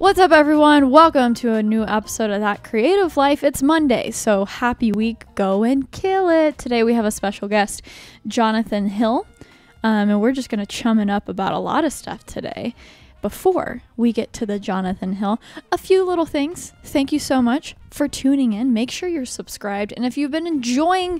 What's up, everyone? Welcome to a new episode of That Creative Life. It's Monday, so happy week. Go and kill it. Today we have a special guest, Jonathan Hill, and we're just going to chum it up about a lot of stuff today. Before we get to the Jonathan Hill, a few little things. Thank you so much for tuning in. Make sure you're subscribed, and if you've been enjoying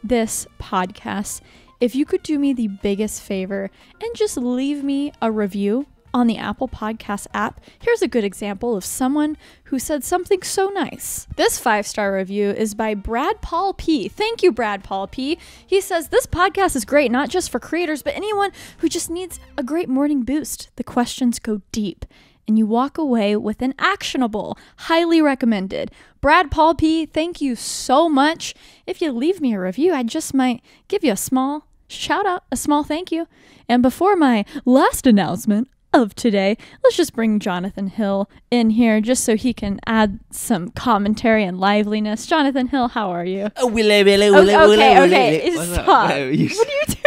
this podcast, if you could do me the biggest favor and just leave me a review on the Apple Podcast app. Here's a good example of someone who said something so nice. This 5-star review is by Brad Paul P. Thank you, Brad Paul P. He says, this podcast is great, not just for creators, but anyone who just needs a great morning boost. The questions go deep, and you walk away with an actionable. Highly recommended. Brad Paul P, thank you so much. If you leave me a review, I just might give you a small shout out, a small thank you. And before my last announcement of today, let's just bring Jonathan Hill in here just so he can add some commentary and liveliness. Jonathan Hill, how are you? Okay. Stop. What are you doing?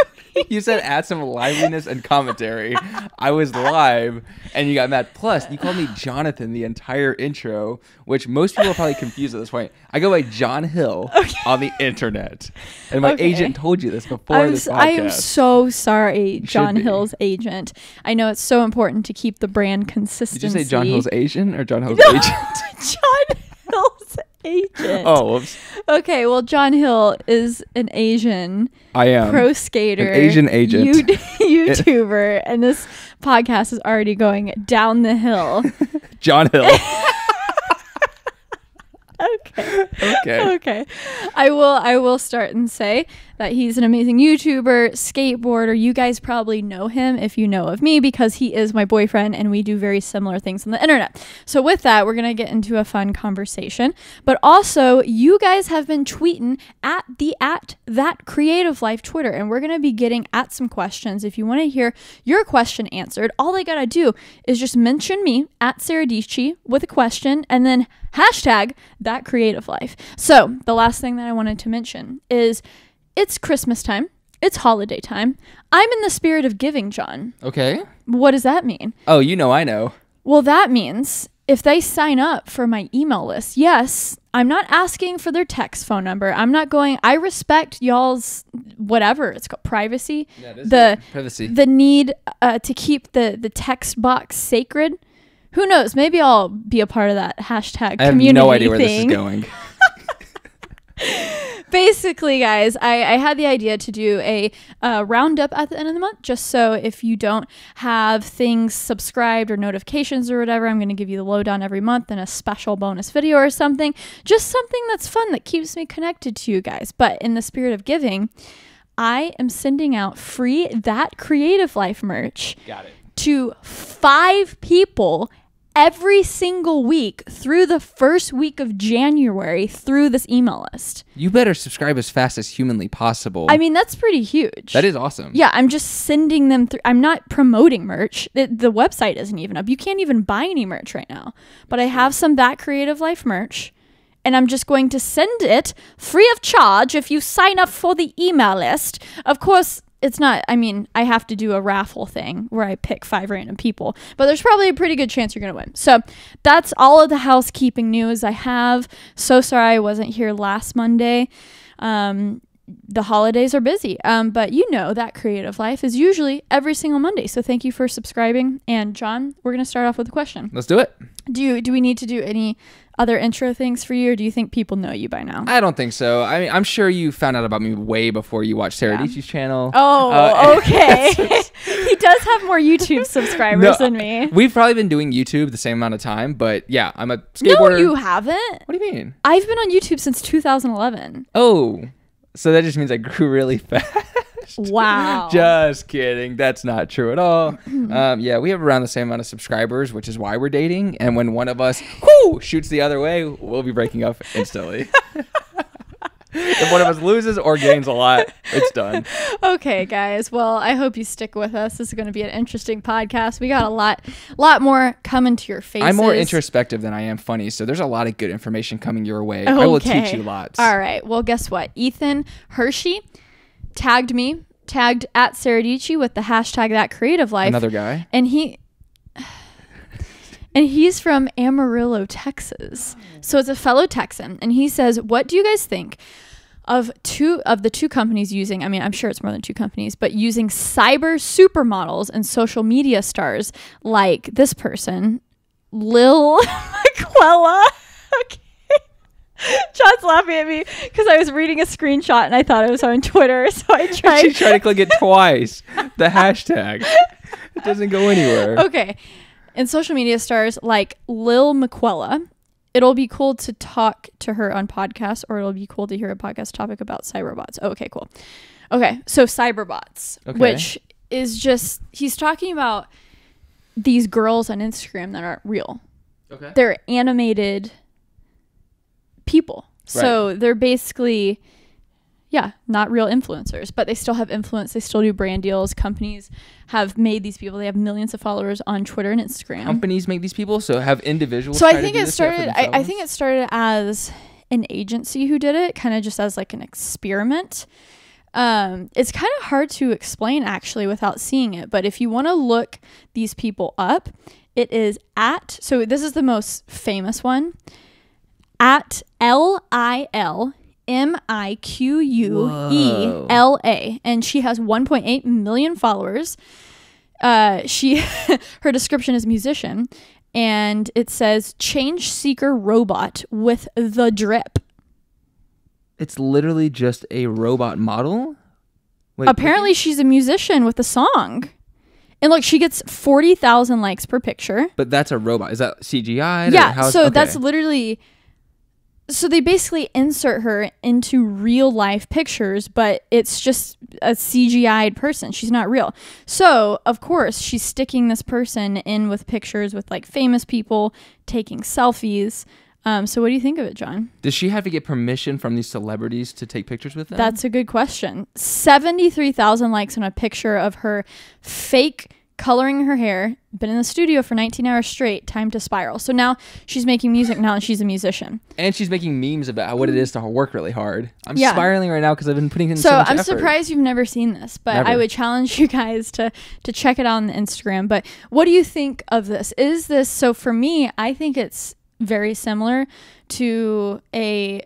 You said add some liveliness and commentary. I was live and you got mad. Plus, you called me Jonathan the entire intro, which most people are probably confused at this point. I go by John Hill on the internet. And my agent told you this before this podcast. I am so sorry, John Hill's agent. I know it's so important to keep the brand consistency. Did you say John Hill's agent or John Hill's agent? John Hill's agent. Oh, whoops. Okay, well, John Hill is an Asian pro skater. An Asian agent. YouTuber, and this podcast is already going down the hill. John Hill. Okay. I will start and say that he's an amazing YouTuber, skateboarder. You guys probably know him if you know of me because he is my boyfriend and we do very similar things on the internet. So with that, we're going to get into a fun conversation. But also, you guys have been tweeting at That Creative Life Twitter, and we're going to be getting at some questions. If you want to hear your question answered, all they got to do is just mention me at Sara with a question and then hashtag That Creative Life. So the last thing that I wanted to mention is it's Christmas time. It's holiday time. I'm in the spirit of giving, John. Okay. What does that mean? Oh, I know. Well, that means if they sign up for my email list, yes, I'm not asking for their text phone number. I respect y'all's whatever it's called, privacy. Yeah, privacy. The need to keep the text box sacred. Who knows? Maybe I'll be a part of that hashtag community thing. I have no idea where this is going. Basically, guys, I had the idea to do a roundup at the end of the month, just so if you don't have things subscribed or notifications or whatever, I'm going to give you the lowdown every month and a special bonus video or something. Just something that's fun that keeps me connected to you guys. But in the spirit of giving, I am sending out free That Creative Life merch. Got it. To 5 people every single week through the first week of January through this email list. You better subscribe as fast as humanly possible. I mean, that's pretty huge. That is awesome. Yeah, I'm just sending them through. I'm not promoting merch. The website isn't even up. You can't even buy any merch right now. But I have some That Creative Life merch, and I'm just going to send it free of charge if you sign up for the email list. Of course, it's not, I have to do a raffle thing where I pick 5 random people, but there's probably a pretty good chance you're going to win. So that's all of the housekeeping news I have. So sorry I wasn't here last Monday. The holidays are busy, but That Creative Life is usually every single Monday. So thank you for subscribing. And John, we're going to start off with a question. Let's do it. Do we need to do any other intro things for you, or do you think people know you by now? I don't think so. I mean, I'm sure you found out about me way before you watched Sara DIETSCHY's channel. Oh, okay. He does have more YouTube subscribers than me. We've probably been doing YouTube the same amount of time, but yeah, I'm a skateboarder. No, you haven't. What do you mean? I've been on YouTube since 2011. Oh, so that just means I grew really fast. Wow. Just kidding. That's not true at all. Yeah, we have around the same amount of subscribers, which is why we're dating. And when one of us shoots the other way, we'll be breaking up instantly. If one of us loses or gains a lot, it's done. Okay, guys. Well, I hope you stick with us. This is going to be an interesting podcast. We got a lot more coming to your faces. I'm more introspective than I am funny, so there's a lot of good information coming your way. Okay. I will teach you lots. All right. Well, guess what? Ethan Hershey tagged at Sara DIETSCHY with the hashtag That Creative Life. Another guy. And And he's from Amarillo, Texas. So it's a fellow Texan. And he says, what do you guys think of the two companies using, I mean, I'm sure it's more than two companies, but using cyber supermodels and social media stars like this person, Lil McQuella. Okay. John's laughing at me because I was reading a screenshot and I thought it was on Twitter. So I tried. She tried to click it twice. The hashtag. It doesn't go anywhere. Okay. And social media stars like Lil McQuella. It'll be cool to talk to her on podcasts, or it'll be cool to hear a podcast topic about cyberbots. Oh, okay, cool. Okay, so cyberbots, which is just, he's talking about these girls on Instagram that aren't real. Okay. They're animated people. Right. So they're basically, not real influencers, but they still have influence. They still do brand deals. Companies have made these people. They have millions of followers on Twitter and Instagram. Companies make these people, so have individuals. So I think it started. I think it started as an agency who did it, kind of just as like an experiment. It's kind of hard to explain actually without seeing it, but if you want to look these people up, it is so this is the most famous one, at LILMIQUELA, and she has 1.8 million followers. Her description is musician, and it says change seeker robot with the drip. It's literally just a robot model? Wait, apparently she's a musician with a song. And look, she gets 40,000 likes per picture. But that's a robot. Is that CGI? Yeah, that's literally... So they basically insert her into real life pictures, but it's just a CGI'd person. She's not real. So, of course, she's sticking this person in with pictures with like famous people taking selfies. So what do you think of it, John? Does she have to get permission from these celebrities to take pictures with them? That's a good question. 73,000 likes on a picture of her fake coloring her hair, been in the studio for 19 hours straight, time to spiral. So now she's making music now and she's a musician. And she's making memes about what it is to work really hard. I'm spiraling right now because I've been putting in so much effort. So I'm surprised you've never seen this, but I would challenge you guys to check it out on Instagram. But what do you think of this? So for me, I think it's very similar to a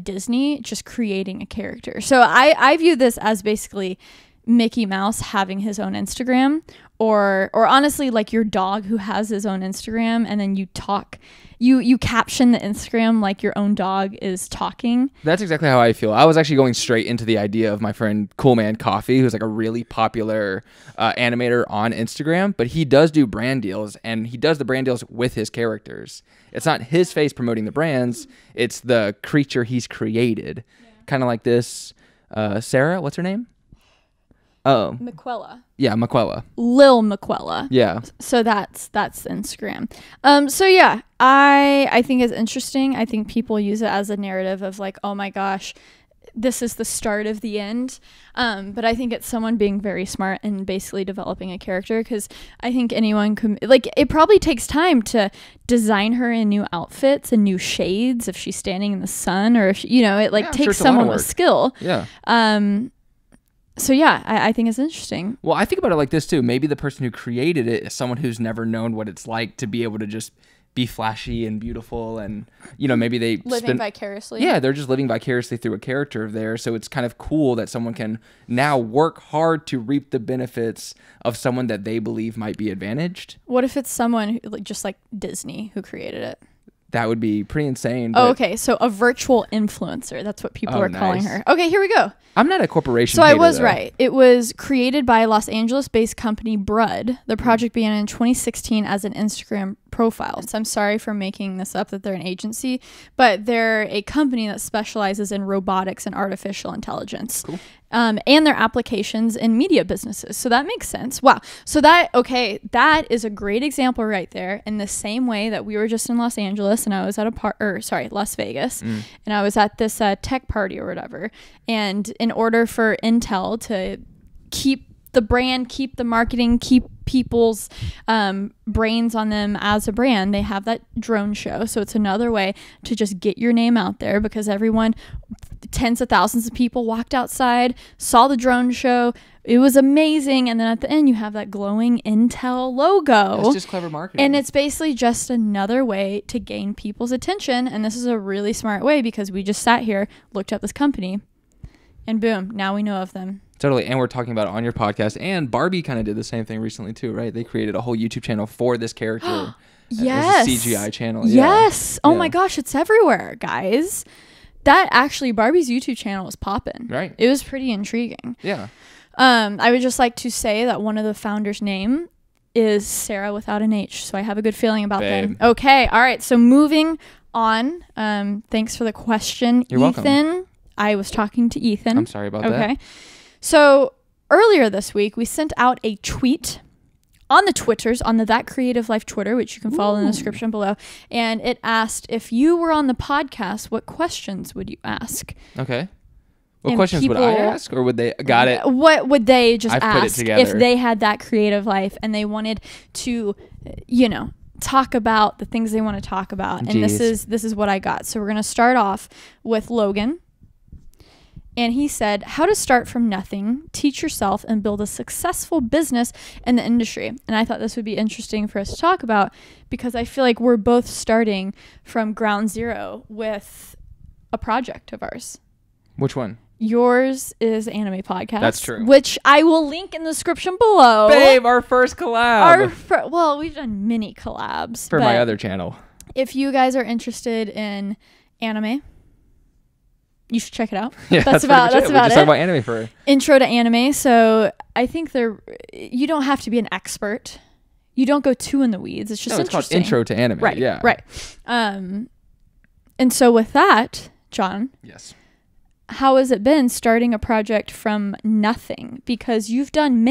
Disney just creating a character. So I view this as basically Mickey Mouse having his own Instagram, or honestly like your dog who has his own Instagram, and then you caption the Instagram like your own dog is talking. That's exactly how I feel. I was actually going straight into the idea of my friend Cool Man Coffee, who's like a really popular animator on Instagram, but he does do brand deals, and he does the brand deals with his characters. It's not his face promoting the brands, it's the creature he's created. Kind of like this Sara, what's her name? Oh, McQuella. Yeah, McQuella. Lil McQuella. Yeah. So that's Instagram. So yeah, I think it's interesting. I think people use it as a narrative of like, oh my gosh, this is the start of the end. But I think it's someone being very smart and basically developing a character, because I think anyone could, like, it probably takes time to design her in new outfits and new shades if she's standing in the sun, or if it takes someone with skill. Yeah. So yeah, I think it's interesting. Well, I think about it like this too. Maybe the person who created it is someone who's never known what it's like to be able to just be flashy and beautiful, and maybe they living vicariously. Yeah, they're just living vicariously through a character of theirs. So it's kind of cool that someone can now work hard to reap the benefits of someone that they believe might be advantaged. What if it's someone who, just like Disney, who created it? That would be pretty insane. Oh, okay. So a virtual influencer. That's what people are calling her. Okay, here we go. I'm not a corporation. So I was right. It was created by Los Angeles-based company Brud. The project began in 2016 as an Instagram profile. So I'm sorry for making this up that they're an agency, but they're a company that specializes in robotics and artificial intelligence. Cool. And their applications in media businesses. So that makes sense. Wow. So that is a great example right there. In the same way that we were just in Los Angeles and I was at Las Vegas, and I was at this tech party or whatever. And in order for Intel to keep the brand, keep the marketing, keep people's brains on them as a brand. They have that drone show. So it's another way to just get your name out there, because everyone, tens of thousands of people walked outside, saw the drone show. It was amazing. And then at the end, you have that glowing Intel logo. It's just clever marketing. And it's basically just another way to gain people's attention. And this is a really smart way, because we just sat here, looked up this company, and boom, now we know of them. Totally. And we're talking about it on your podcast. And Barbie kind of did the same thing recently too, right? They created a whole YouTube channel for this character. Yes. It was a CGI channel. Yes. Yeah. Oh my gosh, it's everywhere, guys. That actually, Barbie's YouTube channel was popping. Right. It was pretty intriguing. Yeah. I would just like to say that one of the founders' name is Sara without an H. So I have a good feeling about them. Okay. All right. So moving on. Thanks for the question, You're Ethan. welcome. I was talking to Ethan. I'm sorry about that. Okay. So earlier this week, we sent out a tweet on the Twitters, on the That Creative Life Twitter, which you can follow in the description below. And it asked, if you were on the podcast, what questions would you ask? Okay. What And questions would I ask, or would they? Got it. What would they just I've put it ask together. if they had that creative life and they wanted to, you know, talk about the things they want to talk about? And this is what I got. So we're gonna start off with Logan. And he said, how to start from nothing, teach yourself, and build a successful business in the industry. And I thought this would be interesting for us to talk about, because I feel like we're both starting from ground zero with a project of ours. Which one? Yours is Anime Podcast. That's true. Which I will link in the description below. Babe, our first collab. Well, we've done mini collabs. For my other channel. If you guys are interested in anime, you should check it out. Yeah, that's about it. We just talk about anime for intro to anime. So I think you don't have to be an expert. You don't go too in the weeds. It's just it's called interesting. Intro to Anime. Right. Yeah. Right. And so with that, John. Yes. How has it been starting a project from nothing? Because you've done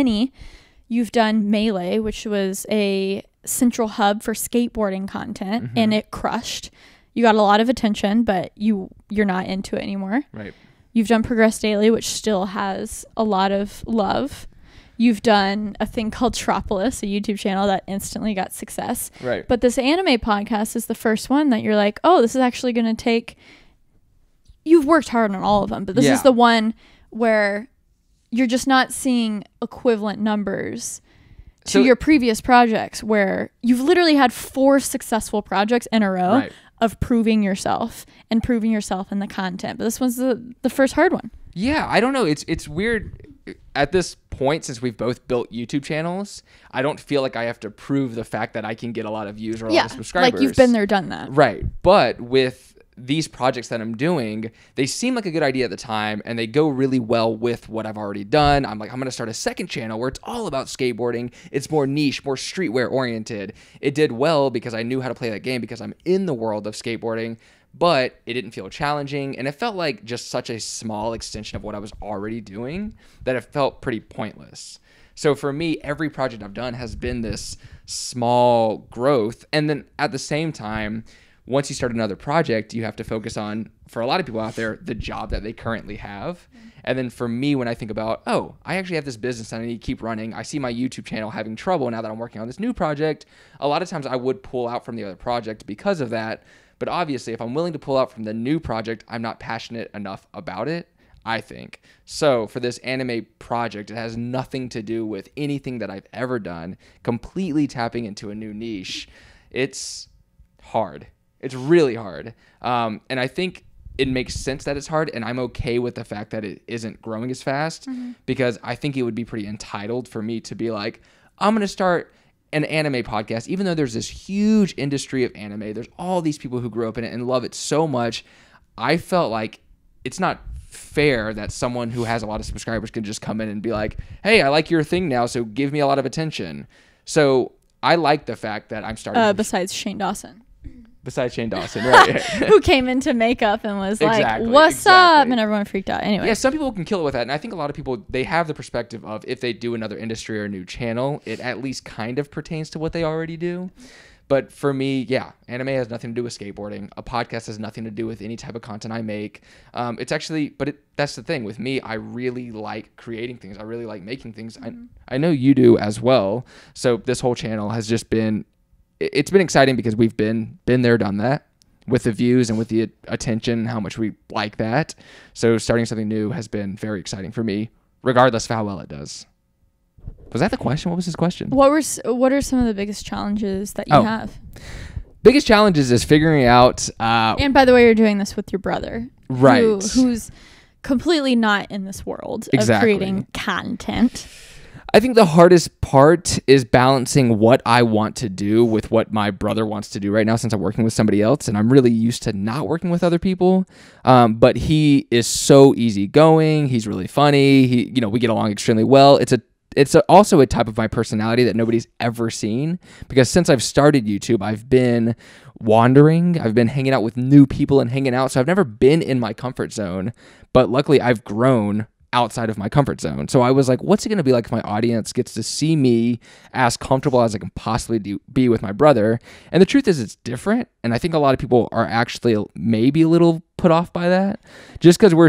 you've done Melee, which was a central hub for skateboarding content, and it crushed. You got a lot of attention, but you're not into it anymore. Right. You've done Progress Daily, which still has a lot of love. You've done a thing called Tropolis, a YouTube channel that instantly got success. Right. But this anime podcast is the first one that you're like, oh, this is actually going to take... You've worked hard on all of them, but this is the one where you're just not seeing equivalent numbers to your previous projects, where you've literally had 4 successful projects in a row of proving yourself in the content. But this one's the first hard one. Yeah, I don't know. It's weird. At this point, since we've both built YouTube channels, I don't feel like I have to prove the fact that I can get a lot of views or a lot of subscribers. Like you've been there, done that. Right. But with these projects that I'm doing, they seem like a good idea at the time, and they go really well with what I've already done. I'm like, I'm going to start a second channel where it's all about skateboarding. It's more niche, more streetwear oriented. It did well because I knew how to play that game, because I'm in the world of skateboarding, but it didn't feel challenging, and it felt like just such a small extension of what I was already doing that it felt pretty pointless. So for me, every project I've done has been this small growth, and then at the same time, once you start another project, you have to focus on, for a lot of people out there, the job that they currently have. And then for me, when I think about, oh, I actually have this business that I need to keep running, I see my YouTube channel having trouble now that I'm working on this new project, a lot of times I would pull out from the other project because of that. But obviously, if I'm willing to pull out from the new project, I'm not passionate enough about it, I think. So for this anime project, it has nothing to do with anything that I've ever done, completely tapping into a new niche. It's hard. It's really hard. And I think it makes sense that it's hard, and I'm okay with the fact that it isn't growing as fast, because I think it would be pretty entitled for me to be like, I'm going to start an anime podcast, even though there's this huge industry of anime. There's all these people who grew up in it and love it so much. I felt like it's not fair that someone who has a lot of subscribers can just come in and be like, hey, I like your thing now, so give me a lot of attention. So I like the fact that I'm starting... Besides Shane Dawson. Besides Shane Dawson, right? Who came into makeup and was like, what's up? And everyone freaked out. Anyway. Yeah, some people can kill it with that. And I think a lot of people, they have the perspective of if they do another industry or a new channel, it at least kind of pertains to what they already do. But for me, yeah, anime has nothing to do with skateboarding. A podcast has nothing to do with any type of content I make. It's actually, that's the thing with me. I really like creating things. I really like making things. I know you do as well. So this whole channel has just been, it's been exciting because we've been there, done that, with the views and with the attention, how much we like that. So starting something new has been very exciting for me, regardless of how well it does. Was that the question? What was his question? What are some of the biggest challenges that you have? Biggest challenges is figuring out. And by the way, you're doing this with your brother, right? Who's completely not in this world of creating content. I think the hardest part is balancing what I want to do with what my brother wants to do right now, since I'm working with somebody else, and I'm really used to not working with other people. But he is so easygoing. He's really funny. We get along extremely well. It's also a type of my personality that nobody's ever seen, because since I've started YouTube, I've been wandering. I've been hanging out with new people and hanging out. So I've never been in my comfort zone, but luckily I've grown outside of my comfort zone. So I was like, what's it going to be like if my audience gets to see me as comfortable as I can possibly be with my brother? And the truth is, it's different. And I think a lot of people are actually maybe a little put off by that, just because we're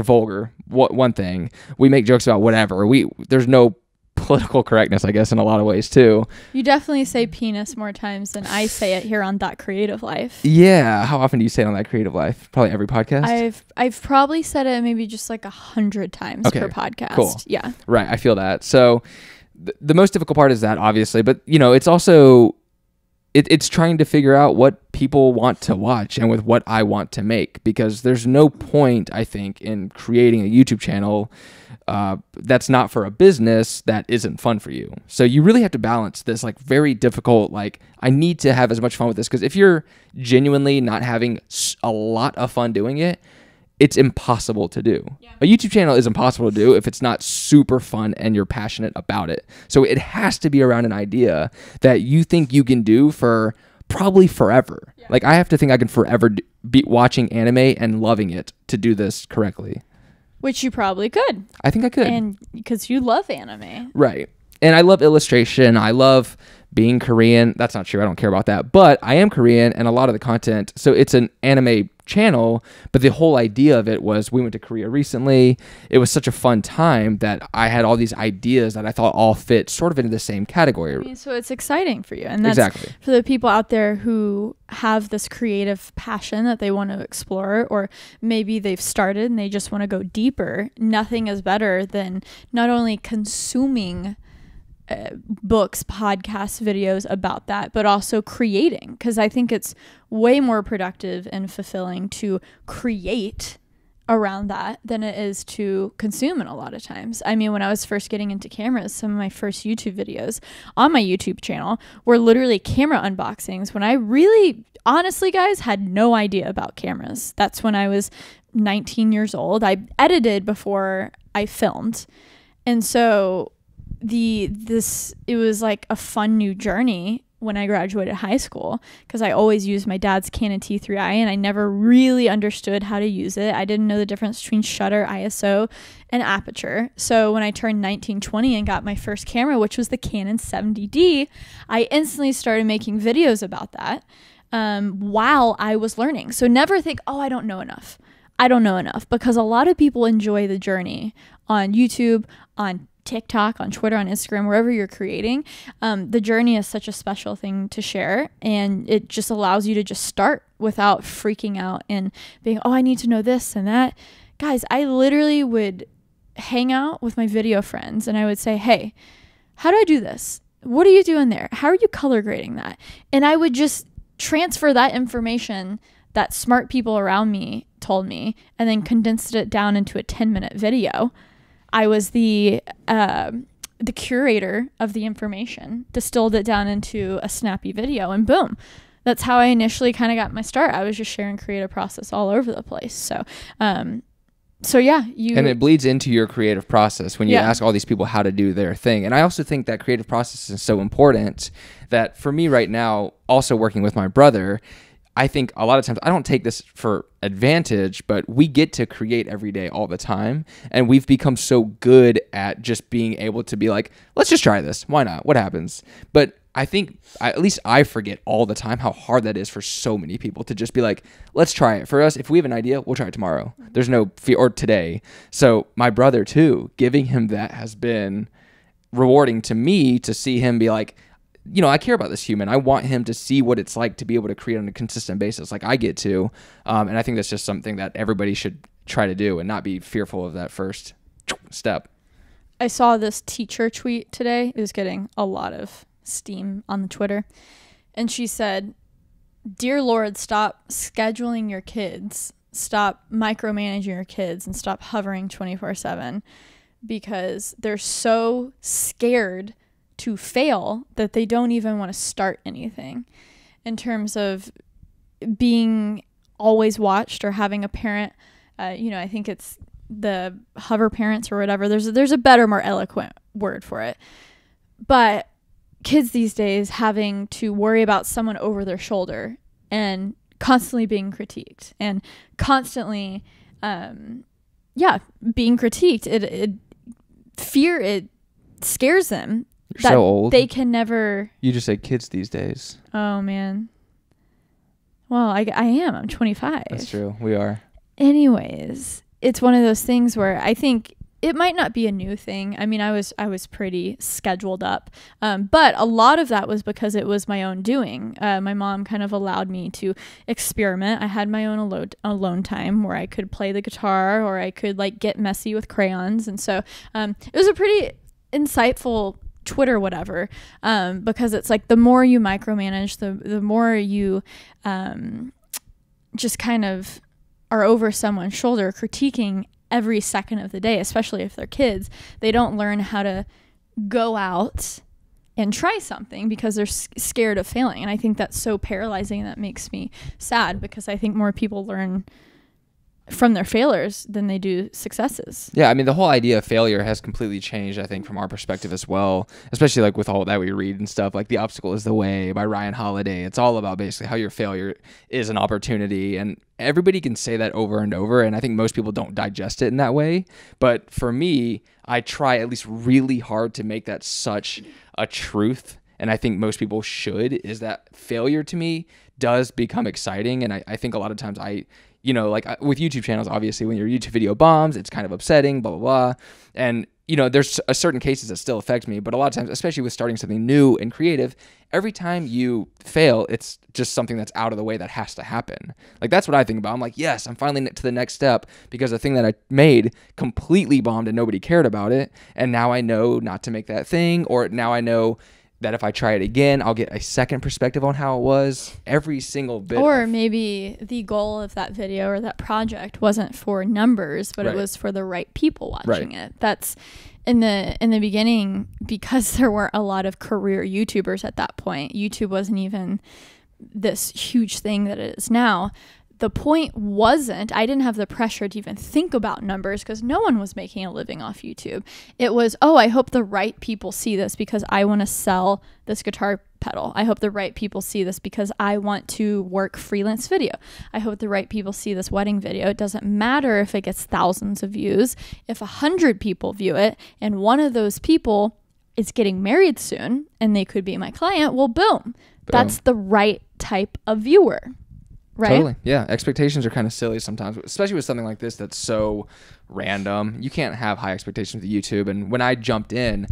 vulgar. One thing, we make jokes about whatever. There's no political correctness, I guess, in a lot of ways too. You definitely say penis more times than I say it here on That Creative Life. Yeah. How often do you say it on That Creative Life? Probably every podcast. I've probably said it maybe just like 100 times per podcast. Cool. Yeah. Right. I feel that. So the most difficult part is that, obviously, but it's also, it's trying to figure out what people want to watch and with what I want to make, because there's no point, I think, in creating a YouTube channel that's not for a business that isn't fun for you. So you really have to balance this very difficult, I need to have as much fun with this, because if you're genuinely not having a lot of fun doing it, it's impossible to do. Yeah. A YouTube channel is impossible to do if it's not super fun and you're passionate about it. So it has to be around an idea that you think you can do for probably forever. Yeah. I have to think I can forever be watching anime and loving it to do this correctly. Which you probably could. I think I could. And because you love anime. Right. And I love illustration. I love being Korean. That's not true. I don't care about that. But I am Korean, and a lot of the content, so it's an anime channel, but the whole idea of it was, we went to Korea recently. It was such a fun time that I had all these ideas that I thought all fit sort of into the same category. So it's exciting for you. And that's exactly for the people out there who have this creative passion that they want to explore, or maybe they've started and they just want to go deeper. Nothing is better than not only consuming books, podcasts, videos about that, but also creating, because I think it's way more productive and fulfilling to create around that than it is to consume it a lot of times. I mean, when I was first getting into cameras, some of my first YouTube videos on my YouTube channel were literally camera unboxings, when I really, honestly, guys, had no idea about cameras. That's when I was 19 years old. I edited before I filmed. And so it was like a fun new journey when I graduated high school, because I always used my dad's Canon T3i and I never really understood how to use it. I didn't know the difference between shutter, ISO, and aperture. So when I turned 19, 20 and got my first camera, which was the Canon 70D, I instantly started making videos about that while I was learning. So never think, oh, I don't know enough. I don't know enough, because a lot of people enjoy the journey on YouTube, on TikTok, on Twitter, on Instagram, wherever you're creating. The journey is such a special thing to share, and it just allows you to just start without freaking out and being, oh, I need to know this and that. Guys, I literally would hang out with my video friends and I would say, hey, how do I do this? What are you doing there? How are you color grading that? And I would just transfer that information that smart people around me told me, and then condensed it down into a 10-minute video. I was the curator of the information, distilled it down into a snappy video, and boom. That's how I initially kind of got my start. I was just sharing creative process all over the place. So yeah, and it bleeds into your creative process when you ask all these people how to do their thing. And I also think that creative process is so important that for me right now, also working with my brother, I think a lot of times, I don't take this for advantage, but we get to create every day all the time. And we've become so good at just being able to be like, let's just try this. Why not? What happens? But I think at least I forget all the time how hard that is for so many people to just be like, let's try it. For us, if we have an idea, we'll try it tomorrow. There's no fear, or today. So my brother too, giving him that has been rewarding to me, to see him be like, you know, I care about this human. I want him to see what it's like to be able to create on a consistent basis like I get to. And I think that's just something that everybody should try to do and not be fearful of that first step. I saw this teacher tweet today. It was getting a lot of steam on the Twitter. And she said, "Dear Lord, stop scheduling your kids. Stop micromanaging your kids and stop hovering 24/7 because they're so scared to fail that they don't even want to start anything." In terms of being always watched or having a parent, I think it's the hover parents or whatever. There's a better, more eloquent word for it. But kids these days having to worry about someone over their shoulder and constantly being critiqued and constantly, being critiqued. It scares them. You're so old. They can never. You just say kids these days. Oh man. Well, I am. I'm 25. That's true. We are. Anyways, it's one of those things where I think it might not be a new thing. I mean, I was pretty scheduled up, but a lot of that was because it was my own doing. My mom kind of allowed me to experiment. I had my own alone time where I could play the guitar or I could like get messy with crayons, and so it was a pretty insightful Twitter whatever, because it's like the more you micromanage, the more you just kind of are over someone's shoulder critiquing every second of the day, especially if they're kids. They don't learn how to go out and try something because they're scared of failing. And I think that's so paralyzing. That makes me sad because I think more people learn from their failures than they do successes. Yeah, I mean, the whole idea of failure has completely changed, I think, from our perspective as well, especially like with all that we read and stuff, like The Obstacle is the Way by Ryan Holiday. It's all about basically how your failure is an opportunity, and everybody can say that over and over, and I think most people don't digest it in that way. But for me, I try at least really hard to make that such a truth, and I think most people should, is that failure to me does become exciting. And I think a lot of times like with YouTube channels, obviously when your YouTube video bombs, it's kind of upsetting, blah, blah, blah. And, there's a certain cases that still affect me, but a lot of times, especially with starting something new and creative, every time you fail, it's just something that's out of the way that has to happen. Like, that's what I think about. I'm like, yes, I'm finally to the next step because the thing that I made completely bombed and nobody cared about it. And now I know not to make that thing, or now I know that if I try it again, I'll get a second perspective on how it was. Every single bit. Or maybe the goal of that video or that project wasn't for numbers, but it was for the right people watching it. That's in the beginning, because there were a lot of career YouTubers at that point. YouTube wasn't even this huge thing that it is now. The point wasn't, I didn't have the pressure to even think about numbers because no one was making a living off YouTube. It was, I hope the right people see this because I want to sell this guitar pedal. I hope the right people see this because I want to work freelance video. I hope the right people see this wedding video. It doesn't matter if it gets thousands of views. If 100 people view it and one of those people is getting married soon and they could be my client, well, boom. That's the right type of viewer. Right? Totally. Yeah. Expectations are kind of silly sometimes, especially with something like this that's so random. You can't have high expectations with YouTube. And when I jumped in,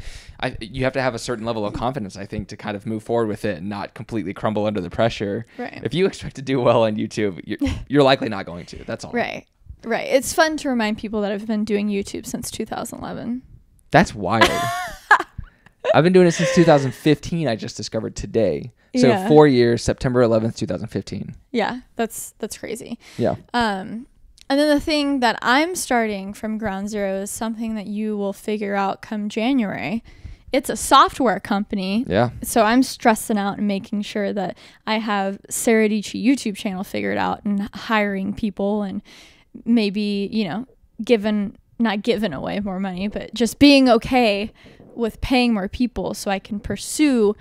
you have to have a certain level of confidence, I think, to kind of move forward with it and not completely crumble under the pressure. Right. If you expect to do well on YouTube, you're likely not going to. That's all. Right. Right. It's fun to remind people that I've been doing YouTube since 2011. That's wild. I've been doing it since 2015. I just discovered today. So 4 years, September 11th, 2015. Yeah, that's crazy. Yeah. And then the thing that I'm starting from ground zero is something that you will figure out come January. It's a software company. Yeah. So I'm stressing out and making sure that I have Sara DIETSCHY YouTube channel figured out and hiring people and maybe, not giving away more money, but just being okay with paying more people so I can pursue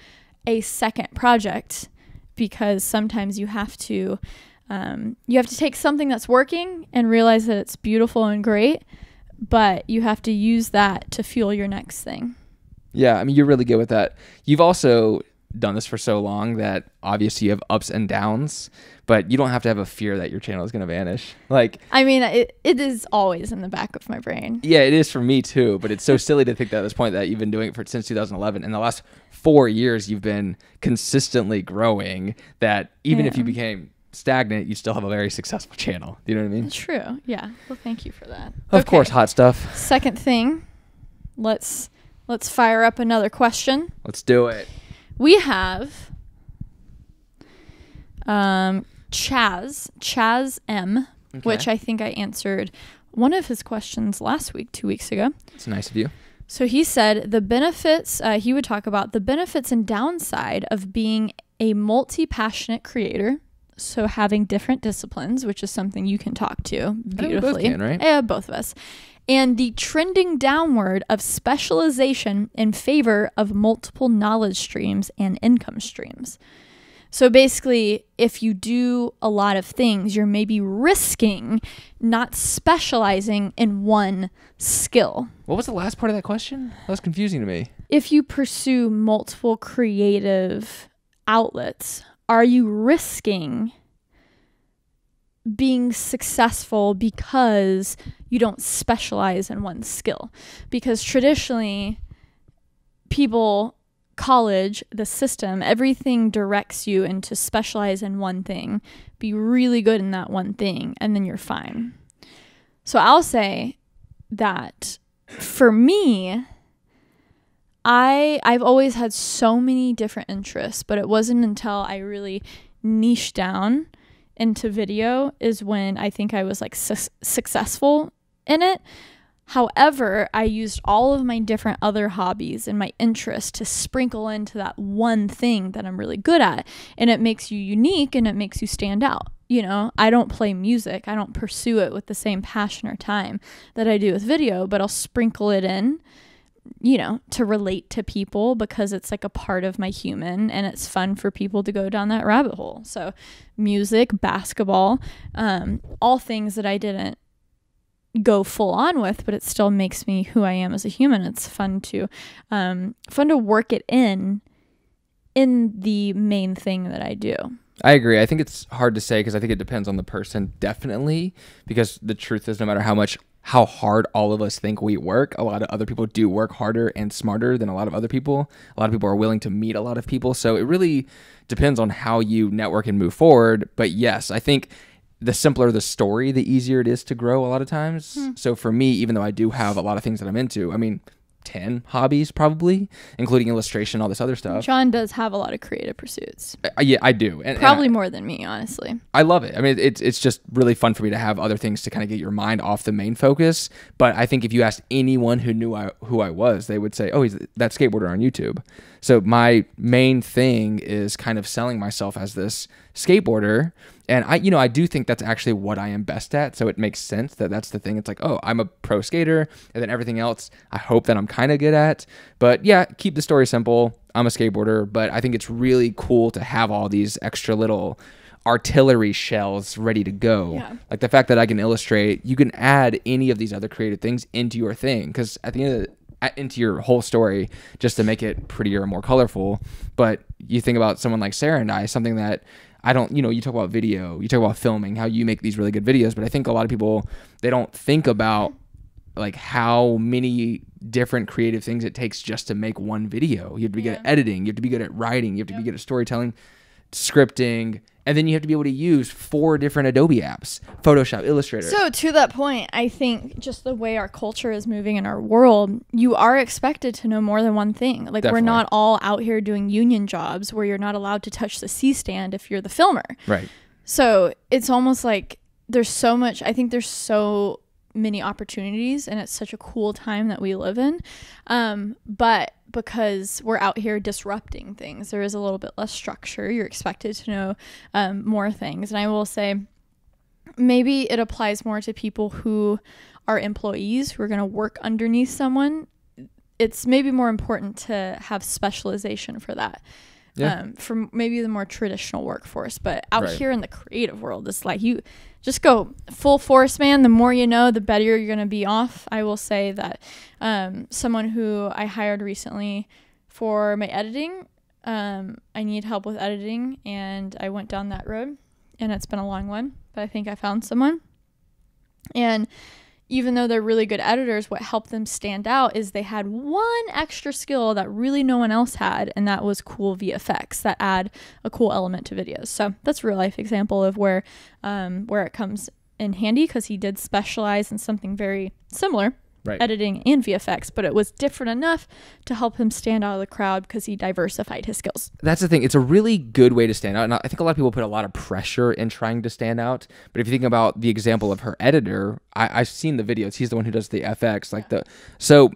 a second project, because sometimes you have to take something that's working and realize that it's beautiful and great, but you have to use that to fuel your next thing. Yeah, I mean, you're really good with that. You've also done this for so long that obviously you have ups and downs, but you don't have to have a fear that your channel is going to vanish. Like, I mean, it is always in the back of my brain. yeah, it is for me too, but it's so silly to think that at this point that you've been doing it since 2011, and the last 4 years you've been consistently growing, that even if you became stagnant, you still have a very successful channel. Do you know what I mean? True. Yeah. Well, thank you for that. Of course, hot stuff. Second thing, let's fire up another question. Let's do it. We have Chaz M, which I think I answered one of his questions last week, 2 weeks ago. It's nice of you. So he said the benefits, he would talk about the benefits and downside of being a multi-passionate creator. So having different disciplines, which is something you can talk to beautifully. We both can, right? Yeah, both of us. And the trending downward of specialization in favor of multiple knowledge streams and income streams. So basically, if you do a lot of things, you're maybe risking not specializing in one skill. What was the last part of that question? That was confusing to me. If you pursue multiple creative outlets, are you risking being successful because you don't specialize in one skill? Because traditionally, college, the system, everything directs you into specialize in one thing, be really good in that one thing, and then you're fine. So I'll say that for me, I've always had so many different interests, but it wasn't until I really niched down into video is when I think I was like successful in it. However, I used all of my different other hobbies and my interests to sprinkle into that one thing that I'm really good at, and it makes you unique and it makes you stand out. You know, I don't play music. I don't pursue it with the same passion or time that I do with video, but I'll sprinkle it in, you know, to relate to people because it's like a part of my human and it's fun for people to go down that rabbit hole. So music, basketball, all things that I didn't go full on with, but it still makes me who I am as a human. It's fun to work it in the main thing that I do. I agree. I think it's hard to say because I think it depends on the person, definitely, because the truth is no matter how hard all of us think we work, a lot of other people do work harder and smarter than a lot of other people. A lot of people are willing to meet a lot of people. So it really depends on how you network and move forward. But yes, I think the simpler the story, the easier it is to grow a lot of times. So for me, even though I do have a lot of things that I'm into, I mean, 10 hobbies probably, including illustration, all this other stuff. John does have a lot of creative pursuits. Yeah, I do. And probably more than me, honestly. I love it. I mean, it's just really fun for me to have other things to kind of get your mind off the main focus. But I think if you asked anyone who knew who I was, they would say, oh, he's that skateboarder on YouTube. So my main thing is kind of selling myself as this skateboarder. And I do think that's actually what I am best at. So it makes sense that that's the thing. It's like, oh, I'm a pro skater. And then everything else, I hope that I'm kind of good at. But yeah, keep the story simple. I'm a skateboarder. But I think it's really cool to have all these extra little artillery shells ready to go. Yeah. Like the fact that I can illustrate, you can add any of these other creative things into your thing. Because at the end of into your whole story just to make it prettier and more colorful. But you think about someone like Sara and I, something that I don't, you talk about video, you talk about filming, how you make these really good videos, but I think a lot of people, they don't think about like how many different creative things it takes just to make one video. You have to be good at editing, you have to be good at writing, you have to be good at storytelling, scripting, and then you have to be able to use 4 different Adobe apps, Photoshop, Illustrator. So to that point, I think just the way our culture is moving in our world, you are expected to know more than one thing. Like Definitely. We're not all out here doing union jobs where you're not allowed to touch the C-stand if you're the filmer. Right. So it's almost like there's so many opportunities and it's such a cool time that we live in. But because we're out here disrupting things, there is a little bit less structure. You're expected to know more things. And I will say maybe it applies more to people who are employees who are going to work underneath someone. It's maybe more important to have specialization for that. For maybe the more traditional workforce, but out here in the creative world, it's like you just go full force, man. The more you know, the better you're going to be off. I will say that someone who I hired recently for my editing, I need help with editing, and I went down that road, and it's been a long one, but I think I found someone. And even though they're really good editors, what helped them stand out is they had one extra skill that really no one else had, and that was cool VFX that add a cool element to videos. So that's a real life example of where it comes in handy, because he did specialize in something very similar, Right. editing and VFX, but it was different enough to help him stand out of the crowd because he diversified his skills. That's the thing. It's a really good way to stand out. And I think a lot of people put a lot of pressure in trying to stand out. But if you think about the example of her editor, I've seen the videos. He's the one who does the FX. So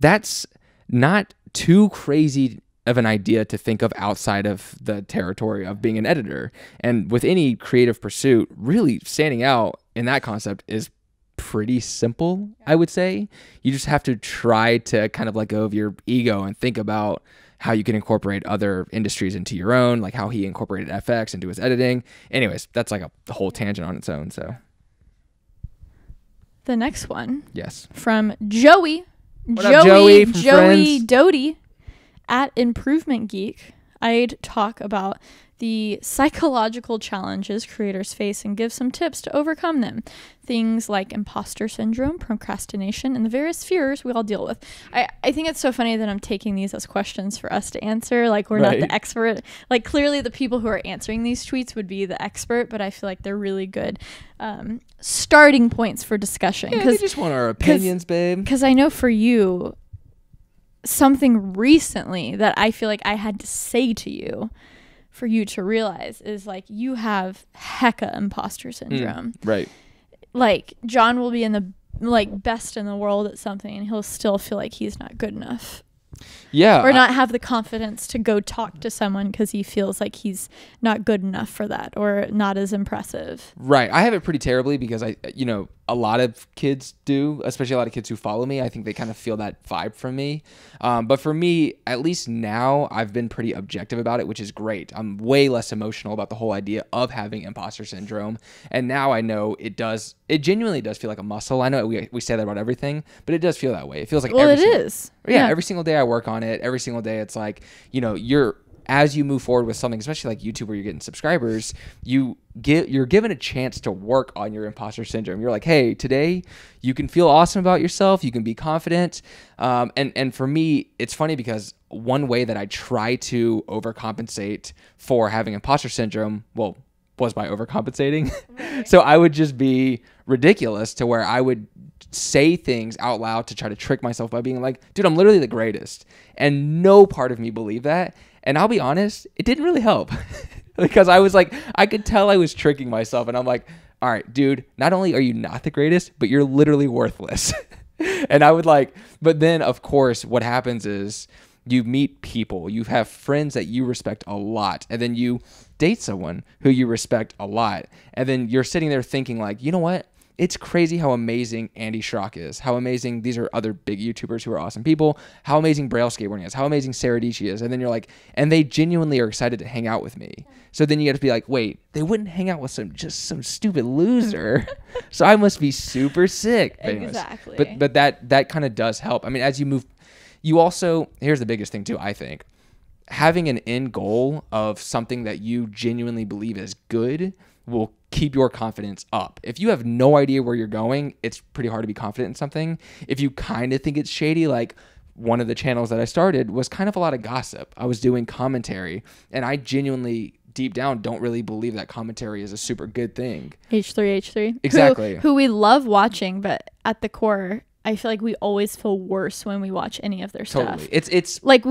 that's not too crazy of an idea to think of outside of the territory of being an editor. And with any creative pursuit, really standing out in that concept is pretty simple, I would say. You just have to try to kind of let go of your ego and think about how you can incorporate other industries into your own, like how he incorporated FX into his editing. Anyways, that's like a whole tangent on its own. So the next one, yes, from Joey. What up, Joey from Joey Friends? Doty at Improvement Geek. I'd talk about the psychological challenges creators face and give some tips to overcome them. Things like imposter syndrome, procrastination, and the various fears we all deal with. I think it's so funny that I'm taking these as questions for us to answer. Like, we're not the expert. Like, clearly the people who are answering these tweets would be the expert, but I feel like they're really good starting points for discussion. Yeah, they just want our opinions, babe. Because I know for you, something recently that I feel like I had to say to you for you to realize is, like, you have hecka imposter syndrome. Right. Like, John will be in the, like, best in the world at something, and he'll still feel like he's not good enough. Yeah. Or not have the confidence to go talk to someone because he feels like he's not good enough for that or not as impressive. Right. I have it pretty terribly because a lot of kids do, especially a lot of kids who follow me. I think they kind of feel that vibe from me. But for me, at least now, I've been pretty objective about it, which is great. I'm way less emotional about the whole idea of having imposter syndrome. And now I know it genuinely does feel like a muscle. I know we say that about everything, but it does feel that way. It feels like every single day I work on it. Every single day it's like, as you move forward with something, especially like YouTube where you're getting subscribers, you're given a chance to work on your imposter syndrome. You're like, hey, today you can feel awesome about yourself. You can be confident. And for me, it's funny because one way that I try to overcompensate for having imposter syndrome, was by overcompensating. Right. So I would just be ridiculous to where I would say things out loud to try to trick myself by being like, dude, I'm literally the greatest. And no part of me believed that. And I'll be honest, it didn't really help because I was like, I could tell I was tricking myself. And I'm like, all right, dude, not only are you not the greatest, but you're literally worthless. And I would but then of course, what happens is you meet people, you have friends that you respect a lot. And then you date someone who you respect a lot. And then you're sitting there thinking like, you know what? It's crazy how amazing Andy Schrock is, how amazing these are other big YouTubers who are awesome people, how amazing Braille skateboarding is, how amazing Sara DIETSCHY is. And then you're like, and they genuinely are excited to hang out with me. So then you have to be like, wait, they wouldn't hang out with some stupid loser. So I must be super sick. Exactly. But that kind of does help. I mean, as you move, you also, here's the biggest thing too, I think. Having an end goal of something that you genuinely believe is good will keep your confidence up. If you have no idea where you're going, it's pretty hard to be confident in something. If you kind of think it's shady, like one of the channels that I started was kind of a lot of gossip. I was doing commentary, and I genuinely deep down don't really believe that commentary is a super good thing. H3H3. Exactly. Who we love watching, but at the core, I feel like we always feel worse when we watch any of their stuff. Totally. It's like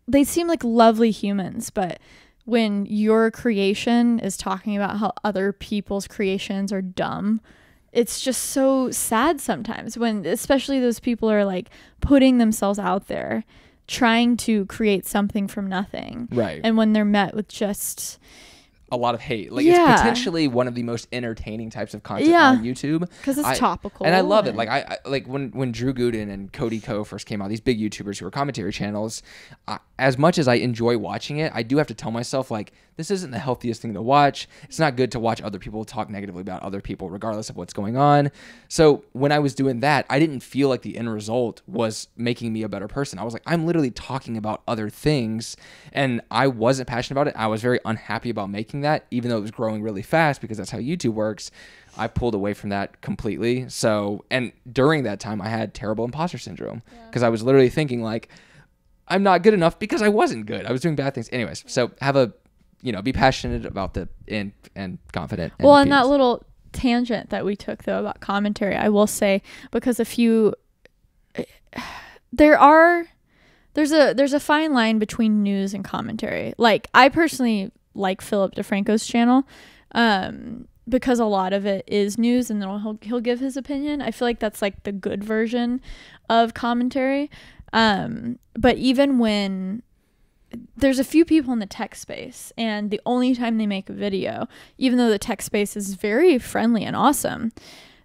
they seem like lovely humans, but when your creation is talking about how other people's creations are dumb, it's just so sad sometimes when especially those people are like putting themselves out there trying to create something from nothing. Right. And when they're met with just a lot of hate. Like, it's potentially one of the most entertaining types of content on YouTube. Because it's topical. And I love it. Like, I like when Drew Gooden and Cody Ko first came out, these big YouTubers who are commentary channels, as much as I enjoy watching it, I do have to tell myself, like, this isn't the healthiest thing to watch. It's not good to watch other people talk negatively about other people, regardless of what's going on. So when I was doing that, I didn't feel like the end result was making me a better person. I was like, I'm literally talking about other things, and I wasn't passionate about it. I was very unhappy about making that, even though it was growing really fast, because that's how YouTube works. I pulled away from that completely. So, and during that time, I had terrible imposter syndrome, because I was literally thinking like, I'm not good enough because I wasn't good. I was doing bad things. Anyways, so be passionate about and confident. Well, and that little tangent that we took though about commentary, I will say, because there's a fine line between news and commentary. Like, I personally like Philip DeFranco's channel, because a lot of it is news, and then he'll give his opinion. I feel like that's like the good version of commentary. But even when there's a few people in the tech space, and the only time they make a video, even though the tech space is very friendly and awesome,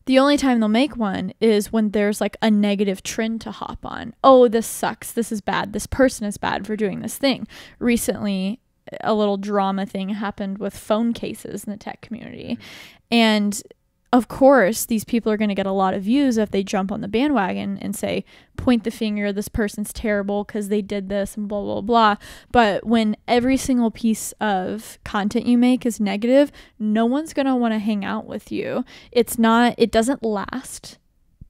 the only time they'll make one is when there's like a negative trend to hop on. Oh, this sucks. This is bad. This person is bad for doing this thing. Recently, a little drama thing happened with phone cases in the tech community. And of course, these people are going to get a lot of views if they jump on the bandwagon and say, point the finger, this person's terrible because they did this and blah, blah, blah. But when every single piece of content you make is negative, no one's going to want to hang out with you. It doesn't last.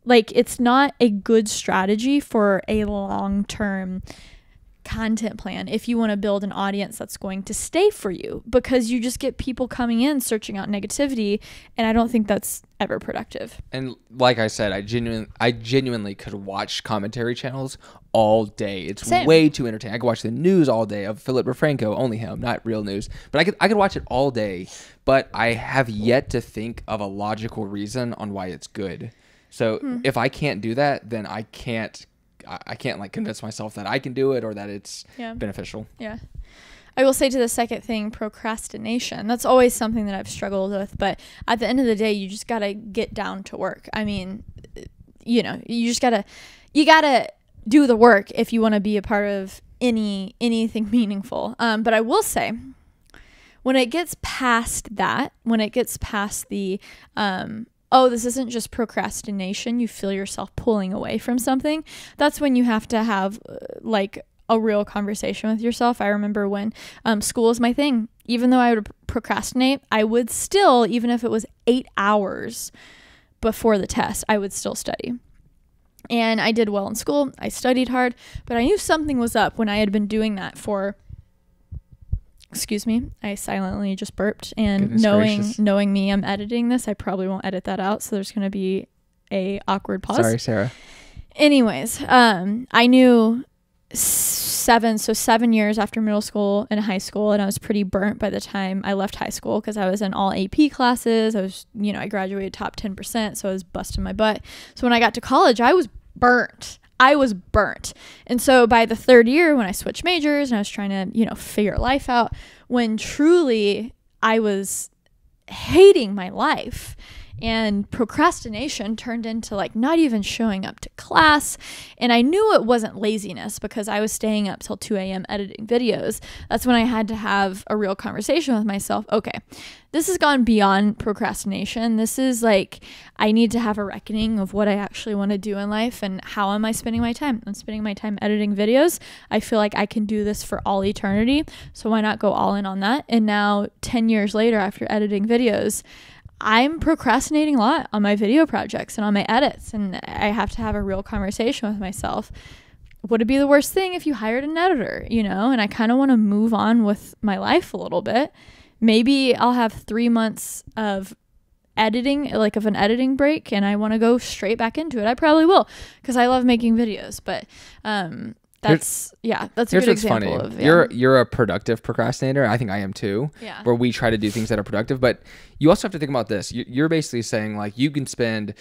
Like, it's not a good strategy for a long-term content plan if you want to build an audience that's going to stay for you, because you just get people coming in searching out negativity, and I don't think that's ever productive. And like I said, I genuinely could watch commentary channels all day. It's way too entertaining. I could watch the news all day of Philip DeFranco, only him, not real news, but I could watch it all day. But I have yet to think of a logical reason on why it's good. So if I can't do that, then I can't like convince myself that I can do it or that it's beneficial. Yeah. I will say to the second thing, procrastination. That's always something that I've struggled with, but at the end of the day, you just got to get down to work. I mean, you gotta do the work if you want to be a part of anything meaningful. But I will say, when it gets past that, when it gets past the, this isn't just procrastination, you feel yourself pulling away from something, that's when you have to have like a real conversation with yourself. I remember when school was my thing. Even though I would procrastinate, I would still, even if it was 8 hours before the test, I would still study. And I did well in school. I studied hard, but I knew something was up when I had been doing that for... Excuse me, I silently just burped, and knowing me, I'm editing this. I probably won't edit that out, so there's going to be a awkward pause. Sorry, Sarah. Anyways, I knew 7 years after middle school and high school, and I was pretty burnt by the time I left high school, because I was in all AP classes. I graduated top 10%, so I was busting my butt. So when I got to college, I was burnt. And so by the third year, when I switched majors and I was trying to, figure life out, when truly I was hating my life, and procrastination turned into like not even showing up to class. And I knew it wasn't laziness, because I was staying up till 2 a.m. editing videos. That's when I had to have a real conversation with myself. Okay, this has gone beyond procrastination. This is like, I need to have a reckoning of what I actually want to do in life, and how am I spending my time? I'm spending my time editing videos. I feel like I can do this for all eternity, so why not go all in on that? And now 10 years later, after editing videos, I'm procrastinating a lot on my video projects and on my edits, and I have to have a real conversation with myself. Would it be the worst thing if you hired an editor, And I kind of want to move on with my life a little bit. Maybe I'll have 3 months of editing, like of an editing break, and I want to go straight back into it. I probably will, because I love making videos, but that's a good example of you're a productive procrastinator. I think I am too. Yeah. Where we try to do things that are productive, but you also have to think about this. You're basically saying like you can spend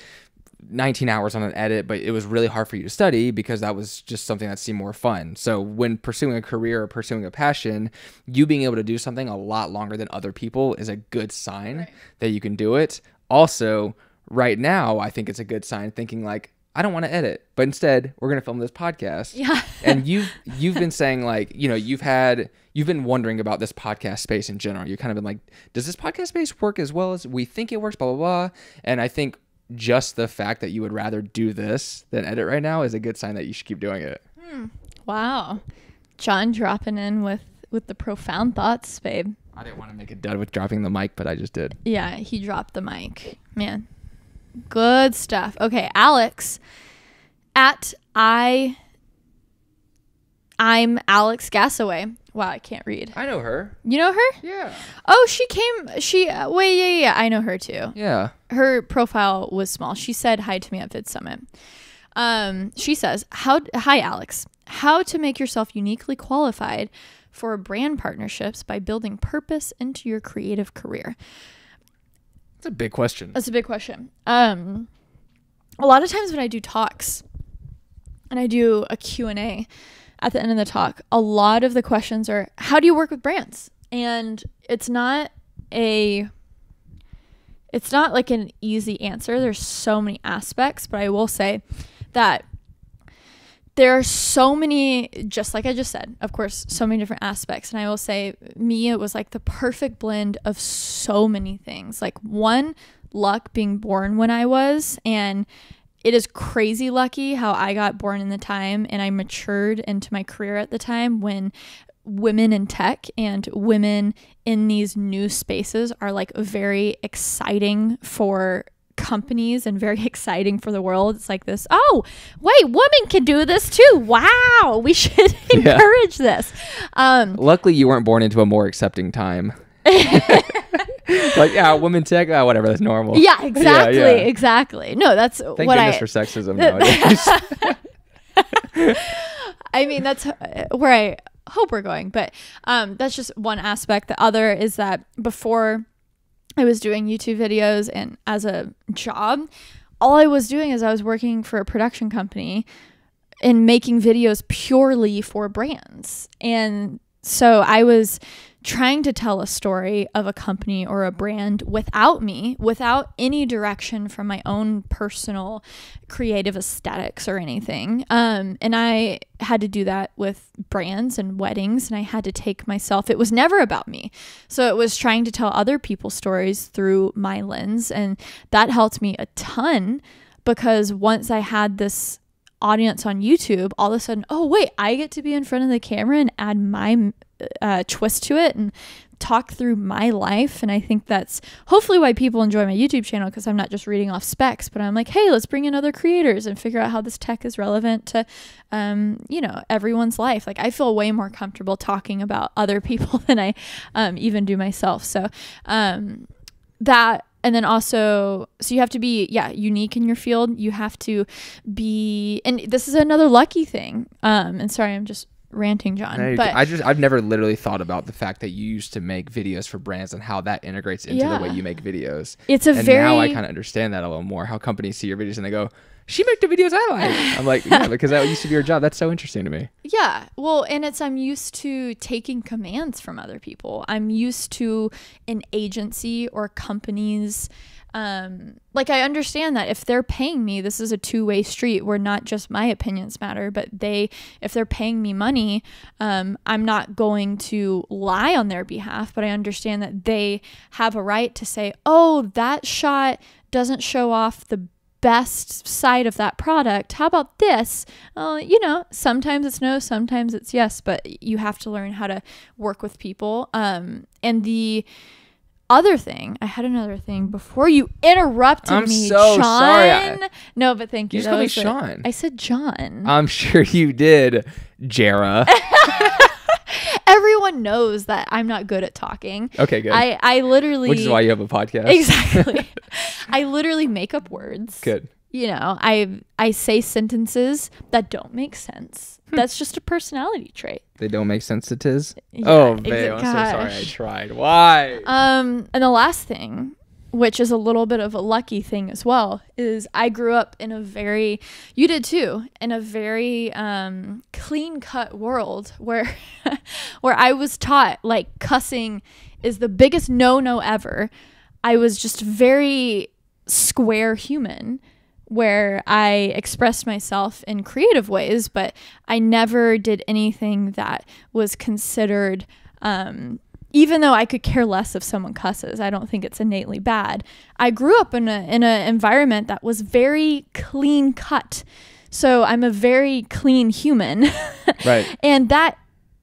19 hours on an edit, but it was really hard for you to study because that was just something that seemed more fun. So when pursuing a career or pursuing a passion, you being able to do something a lot longer than other people is a good sign that you can do it. Also, right now, I think it's a good sign thinking like, I don't want to edit, but instead we're going to film this podcast. Yeah. And you've been saying like, you know, you've been wondering about this podcast space in general. You've kind of been like, does this podcast space work as well as we think it works, blah, blah, blah. And I think just the fact that you would rather do this than edit right now is a good sign that you should keep doing it. Wow. John dropping in with the profound thoughts, babe. I didn't want to make a dud with dropping the mic, but I just did. Yeah, he dropped the mic. Man, good stuff. Okay, Alex at I'm Alex Gassaway. Wow, I can't read. I know her. You know her? Yeah. Oh, wait, yeah, I know her too. Yeah. Her profile was small. She said hi to me at Vid Summit. She says, hi, Alex. How to make yourself uniquely qualified for brand partnerships by building purpose into your creative career. That's a big question. That's a big question. A lot of times when I do talks and I do a Q&A at the end of the talk, a lot of the questions are, how do you work with brands? And it's not like an easy answer. There's so many aspects, but I will say that there are so many, just like I just said, of course, so many different aspects. And I will say, it was like the perfect blend of so many things. Like, one, luck being born when I was, and it is crazy lucky how I got born in the time and I matured into my career at the time when women in tech and women in these new spaces are like very exciting for companies and very exciting for the world. It's like this, oh wait, women can do this too, wow, we should encourage this. Luckily you weren't born into a more accepting time. Like, yeah, women tech, whatever, that's normal. Yeah, exactly. Exactly. No, that's thank goodness for sexism nowadays. I mean, that's where I hope we're going, but that's just one aspect. The other is that before I was doing YouTube videos and as a job, all I was doing is I was working for a production company and making videos purely for brands. And so I was trying to tell a story of a company or a brand without any direction from my own personal creative aesthetics or anything. And I had to do that with brands and weddings, and I had to take myself, it was never about me. So it was trying to tell other people's stories through my lens. And that helped me a ton, because once I had this audience on YouTube, all of a sudden, oh wait, I get to be in front of the camera and add my twist to it and talk through my life. And I think that's hopefully why people enjoy my YouTube channel, because I'm not just reading off specs, but I'm like, hey, let's bring in other creators and figure out how this tech is relevant to everyone's life. Like, I feel way more comfortable talking about other people than I even do myself. So that. And then also, so you have to be, unique in your field. You have to be, and this is another lucky thing. And sorry, I'm just ranting, John. But I've never literally thought about the fact that you used to make videos for brands and how that integrates into the way you make videos. Now I kind of understand that a little more. How companies see your videos and they go, she made the videos I like. I'm like, yeah, because that used to be your job. That's so interesting to me. Yeah. Well, and I'm used to taking commands from other people. I'm used to an agency or companies. Like, I understand that if they're paying me, this is a two-way street where not just my opinions matter, but if they're paying me money, I'm not going to lie on their behalf, but I understand that they have a right to say, oh, that shot doesn't show off the best side of that product. How about this? Sometimes it's no, sometimes it's yes, but you have to learn how to work with people. And the other thing, I had another thing before you interrupted me. I'm so sorry. No, but thank you. You just called me Sean. I said John. I'm sure you did, Jara. Everyone knows that I'm not good at talking. Okay, good. I literally... Which is why you have a podcast. Exactly. I literally make up words. Good. I say sentences that don't make sense. That's just a personality trait. They don't make sense to Tiz? Yeah, oh, babe, I'm so sorry I tried. Why? And the last thing, which is a little bit of a lucky thing as well, is I grew up in you did too, in a very clean-cut world where I was taught, like, cussing is the biggest no-no ever. I was just very square human, where I expressed myself in creative ways, but I never did anything that was considered, even though I could care less if someone cusses, I don't think it's innately bad. I grew up in an environment that was very clean cut. So I'm a very clean human. Right. And that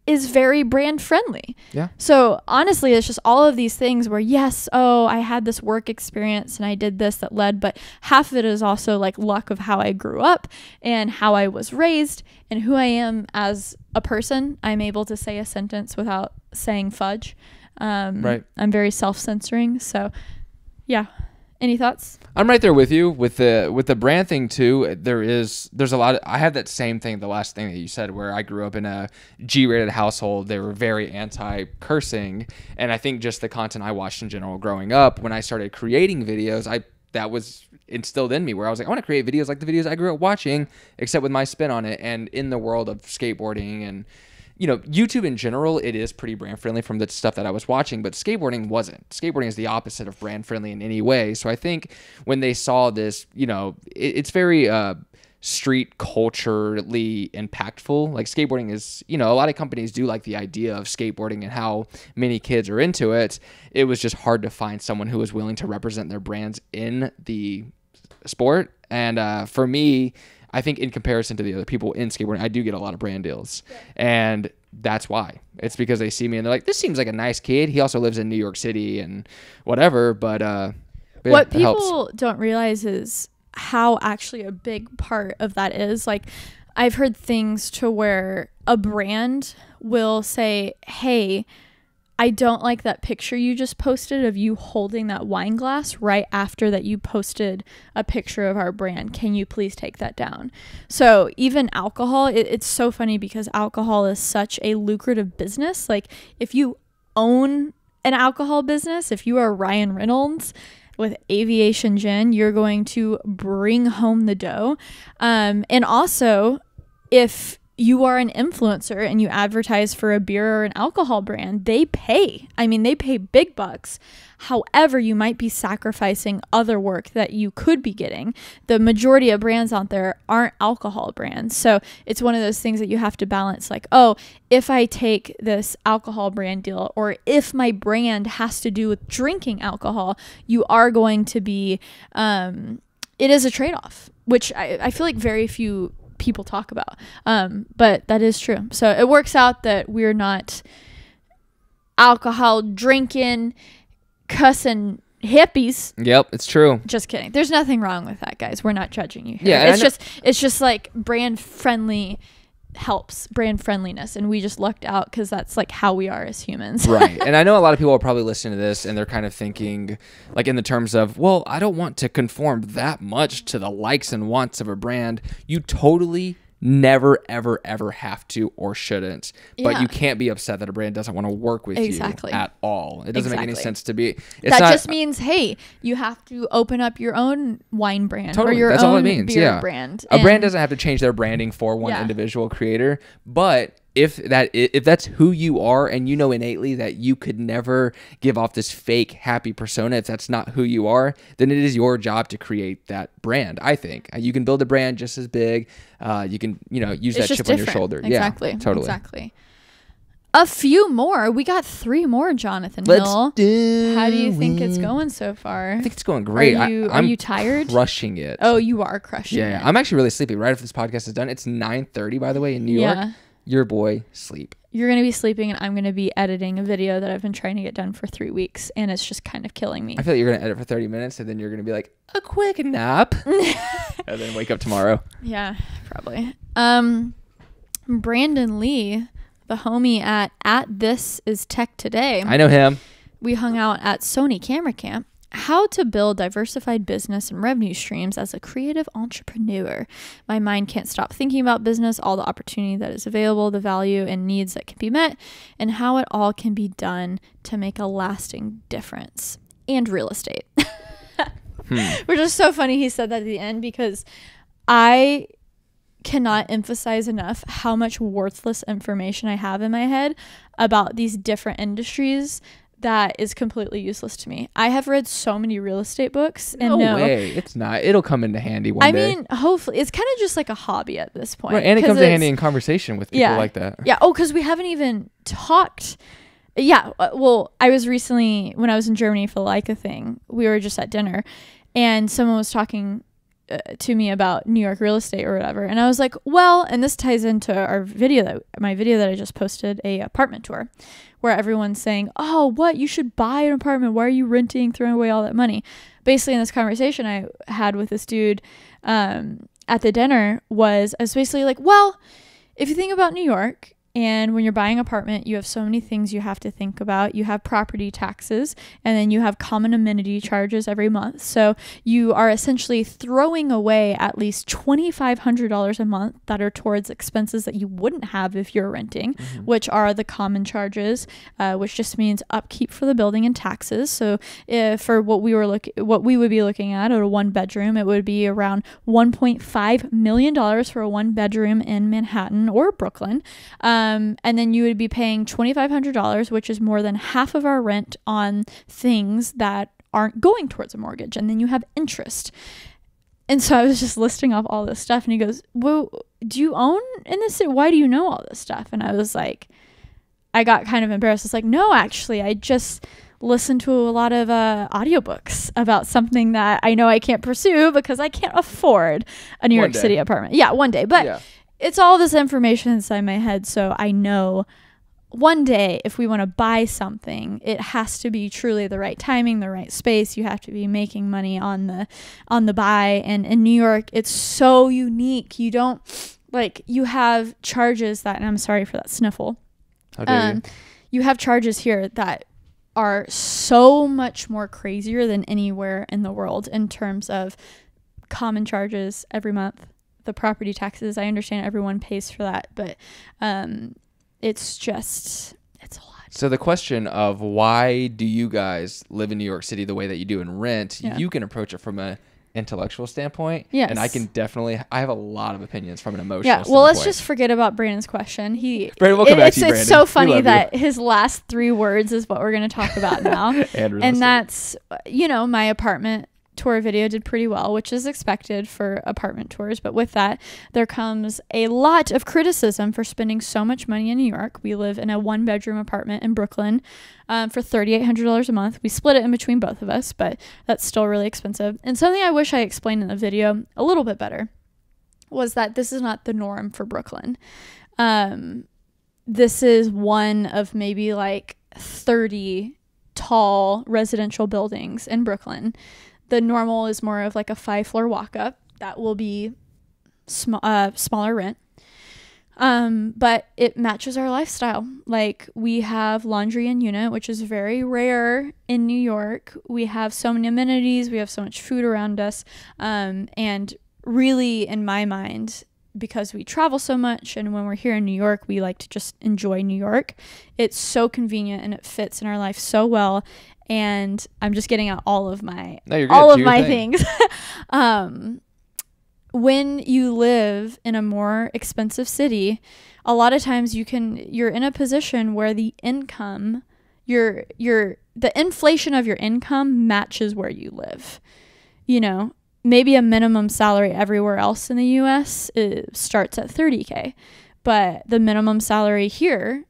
is very brand friendly. Yeah. So honestly, it's just all of these things where, yes, oh, I had this work experience and I did this that led, but half of it is also like luck of how I grew up and how I was raised and who I am as a person. I'm able to say a sentence without saying fudge. Right. I'm very self-censoring. So yeah. Any thoughts? I'm right there with you with the brand thing too. There's a lot of, I have that same thing, the last thing that you said, where I grew up in a G-rated household. They were very anti-cursing, and I think just the content I watched in general growing up, when I started creating videos, that was instilled in me, where I was like, I want to create videos like the videos I grew up watching, except with my spin on it. And in the world of skateboarding and YouTube in general, it is pretty brand friendly from the stuff that I was watching, but skateboarding wasn't. Skateboarding is the opposite of brand friendly in any way. So I think when they saw this, it's very street culturally impactful. Like skateboarding is, a lot of companies do like the idea of skateboarding and how many kids are into it. It was just hard to find someone who was willing to represent their brands in the sport. And for me, I think in comparison to the other people in skateboarding, I do get a lot of brand deals. Yeah. And that's why. It's because they see me and they're like, this seems like a nice kid. He also lives in New York City and whatever. But what people don't realize is how actually a big part of that is. Like, I've heard things to where a brand will say, hey, I don't like that picture you just posted of you holding that wine glass right after that you posted a picture of our brand. Can you please take that down? So even alcohol, it's so funny because alcohol is such a lucrative business. Like if you own an alcohol business, if you are Ryan Reynolds with Aviation Gin, you're going to bring home the dough. And also, if you are an influencer and you advertise for a beer or an alcohol brand, they pay. I mean, they pay big bucks. However, you might be sacrificing other work that you could be getting. The majority of brands out there aren't alcohol brands. So it's one of those things that you have to balance. Like, oh, if I take this alcohol brand deal, or if my brand has to do with drinking alcohol, you are going to be, it is a trade-off, which I feel like very few people talk about, but that is true. So it works out that we're not alcohol drinking, cussing hippies. Yep, it's true. Just kidding. There's nothing wrong with that, guys. We're not judging you here. Yeah, it's just like brand friendly helps, brand friendliness, and we just lucked out because that's like how we are as humans. Right. And I know a lot of people are probably listening to this and they're kind of thinking like in the terms of, well, I don't want to conform that much to the likes and wants of a brand. You totally never, ever, ever have to or shouldn't. But you can't be upset that a brand doesn't want to work with you at all. It doesn't make any sense to be. That just means, hey, you have to open up your own wine brand or your that's own all it means. beer brand. A brand doesn't have to change their branding for one individual creator, but if that's who you are and you know innately that you could never give off this fake happy persona, if that's not who you are, then it is your job to create that brand. I think you can build a brand just as big. You can use that chip on your shoulder. Exactly. Yeah, totally. Exactly. A few more. We got 3 more, Jonathan Let's Hill. do How do you think it's going so far? I think it's going great. Are you tired? Crushing it. Oh, you are crushing it. Yeah, I'm actually really sleepy. Right after this podcast is done, it's 9:30 by the way in New York. Your boy sleep. You're going to be sleeping and I'm going to be editing a video that I've been trying to get done for 3 weeks and it's just kind of killing me. I feel like you're going to edit for 30 minutes and then you're going to be like, a quick nap. And then wake up tomorrow. Yeah, probably. Brandon Lee, the homie at This Is Tech Today. I know him. We hung out at Sony Camera Camp. How to build diversified business and revenue streams as a creative entrepreneur. My mind can't stop thinking about business, all the opportunity that is available, the value and needs that can be met, and how it all can be done to make a lasting difference. And real estate. Which is so funny he said that at the end because I cannot emphasize enough how much worthless information I have in my head about these different industries that is completely useless to me. I have read so many real estate books, and No way. It's not. It'll come into handy one day. I mean, hopefully. It's kind of just like a hobby at this point. Right, and it comes in handy in conversation with people like that. Yeah. Oh, because we haven't even talked. Yeah. Well, I was recently, when I was in Germany for the Leica thing, we were just at dinner, and someone was talking to me about New York real estate or whatever, and I was like, well, and this ties into my video that I just posted, a apartment tour, where everyone's saying, oh, what, you should buy an apartment, why are you renting, throwing away all that money? Basically, in this conversation I had with this dude at the dinner, I was basically like, well, if you think about New York, and when you're buying an apartment, you have so many things you have to think about. You have property taxes, and then you have common amenity charges every month. So you are essentially throwing away at least $2,500 a month that are towards expenses that you wouldn't have if you're renting, which are the common charges, which just means upkeep for the building and taxes. So for what we would be looking at a 1-bedroom, it would be around $1.5 million for a 1-bedroom in Manhattan or Brooklyn. And then you would be paying $2,500, which is more than half of our rent, on things that aren't going towards a mortgage. And then you have interest. And so I was just listing off all this stuff, and he goes, well, do you own in this city? Why do you know all this stuff? And I was like, I got kind of embarrassed. I was like, no, actually, I just listen to a lot of audiobooks about something that I know I can't pursue because I can't afford a New York City apartment. Yeah, one day. But it's all this information inside my head, so I know one day if we want to buy something, it has to be truly the right timing, the right space. You have to be making money on the buy. And in New York, it's so unique. You don't, like, you have charges that, and I'm sorry for that sniffle. How dare you? You have charges here that are so much more crazier than anywhere in the world in terms of common charges every month. The property taxes, I understand everyone pays for that, but it's a lot. So the question of why do you guys live in New York City the way that you do and rent, you can approach it from an intellectual standpoint. Yes. And I have a lot of opinions from an emotional standpoint. Well, let's just forget about Brandon's question. Brandon, we'll come back to you, Brandon. It's so funny that his last 3 words is what we're going to talk about now. and that's, my apartment tour video did pretty well, which is expected for apartment tours. But with that, there comes a lot of criticism for spending so much money in New York. We live in a 1-bedroom apartment in Brooklyn for $3,800 a month. We split it in between both of us, but that's still really expensive. And something I wish I explained in the video a little bit better was that this is not the norm for Brooklyn. This is one of maybe like 30 tall residential buildings in Brooklyn. The normal is more of like a 5-floor walk up that will be smaller rent. But it matches our lifestyle. Like, we have laundry in unit, which is very rare in New York. We have so many amenities. We have so much food around us. And really, in my mind, because we travel so much and when we're here in New York, we like to just enjoy New York. It's so convenient and it fits in our life so well. And I'm just getting out all of my things. When you live in a more expensive city, a lot of times you're in a position where the income, the inflation of your income matches where you live. Maybe a minimum salary everywhere else in the US starts at $30K, but the minimum salary here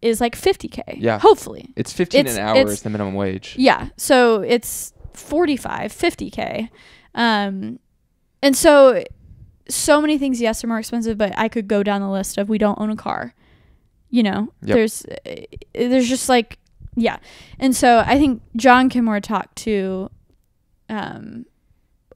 is like $50K. Yeah. Hopefully. It's $15 an hour is the minimum wage. Yeah. So it's $45, $50K. And so many things, yes, are more expensive, but I could go down the list of we don't own a car. There's just like, yeah. And so I think John can more talk to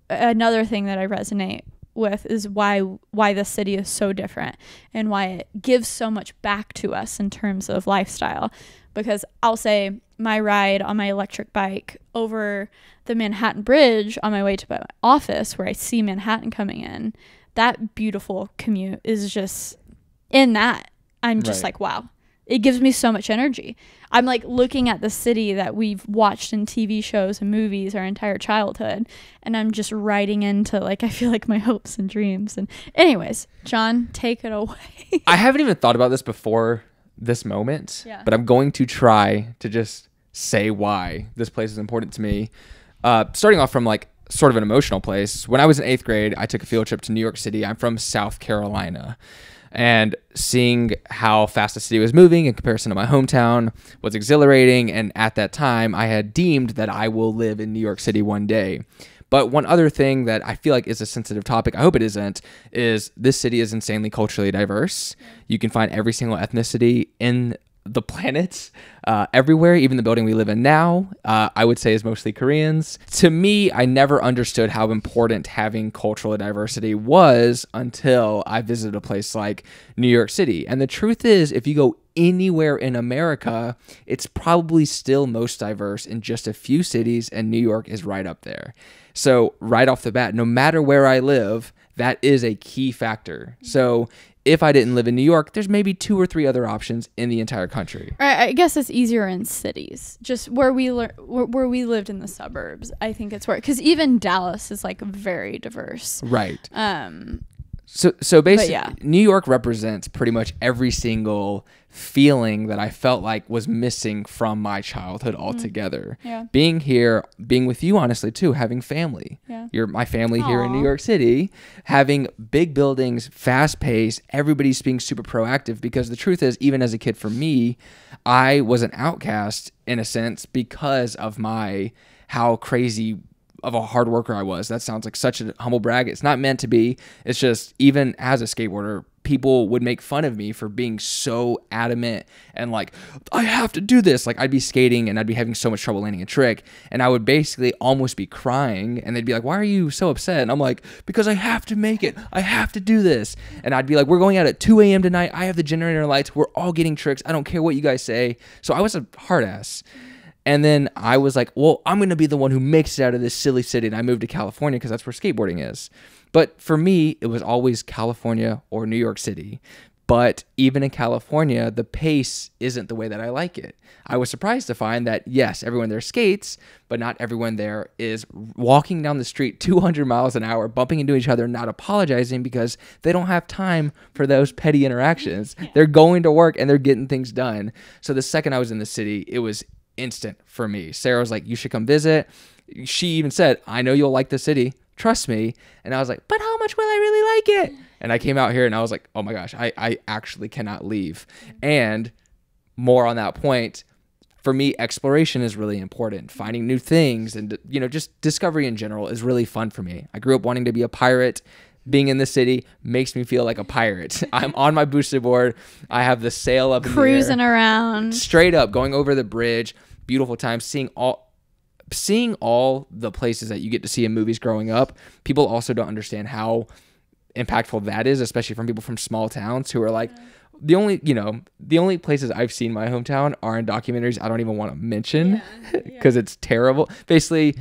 another thing that I resonate with is why the city is so different and why it gives so much back to us in terms of lifestyle. Because I'll say my ride on my electric bike over the Manhattan Bridge on my way to my office, where I see Manhattan coming in, that beautiful commute is just, in that, I'm just like, wow. It gives me so much energy. I'm like looking at the city that we've watched in TV shows and movies our entire childhood, and I'm just riding into, like, I feel like my hopes and dreams. And anyways, John, take it away. I haven't even thought about this before this moment, but I'm going to try to just say why this place is important to me. Starting off from like sort of an emotional place. When I was in 8th grade, I took a field trip to New York City. I'm from South Carolina. And seeing how fast the city was moving in comparison to my hometown was exhilarating. And at that time, I had deemed that I will live in New York City one day. But one other thing that I feel like is a sensitive topic, I hope it isn't, is this city is insanely culturally diverse. You can find every single ethnicity in the planet everywhere. Even the building we live in now, I would say, is mostly Koreans. To me, I never understood how important having cultural diversity was until I visited a place like New York City. And the truth is, if you go anywhere in America, it's probably still most diverse in just a few cities, and New York is right up there. So right off the bat, no matter where I live, that is a key factor. So if I didn't live in New York, there's maybe 2 or 3 other options in the entire country. I guess it's easier in cities. Just where we lived in the suburbs, I think it's where, because even Dallas is like very diverse. Right. So basically, yeah. New York represents pretty much every single feeling that I felt like was missing from my childhood altogether. Yeah. Being here, being with you, honestly, too, having family. Yeah. You're my family here in Aw. New York City, having big buildings, fast pace, everybody's being super proactive, because the truth is, even as a kid, for me, I was an outcast in a sense because of how crazy of a hard worker I was. That sounds like such a humble brag. It's not meant to be. It's just, even as a skateboarder, people would make fun of me for being so adamant and like, I have to do this. Like, I'd be skating and I'd be having so much trouble landing a trick, and I would basically almost be crying, and they'd be like, why are you so upset? And I'm like, because I have to make it. I have to do this. And I'd be like, we're going out at 2 a.m. tonight. I have the generator lights. We're all getting tricks. I don't care what you guys say. So I was a hard ass. And then I was like, well, I'm going to be the one who makes it out of this silly city. And I moved to California because that's where skateboarding is. But for me, it was always California or New York City. But even in California, the pace isn't the way that I like it. I was surprised to find that, yes, everyone there skates, but not everyone there is walking down the street 200 miles an hour, bumping into each other, not apologizing, because they don't have time for those petty interactions. Yeah. They're going to work and they're getting things done. So the second I was in the city, it was instant for me. Sarah was like, you should come visit. She even said, I know you'll like the city. Trust me. And I was like, but how much will I really like it? And I came out here and I was like, oh my gosh, I actually cannot leave. And more on that point, for me, exploration is really important. Finding new things and, just discovery in general is really fun for me. I grew up wanting to be a pirate. Being in the city makes me feel like a pirate. I'm on my boosted board. I have the sail up in the air, cruising around, straight up, going over the bridge. Beautiful time, seeing all the places that you get to see in movies growing up. People also don't understand how impactful that is, especially from people from small towns who are like, the only places I've seen my hometown are in documentaries I don't even want to mention because it's terrible. Basically,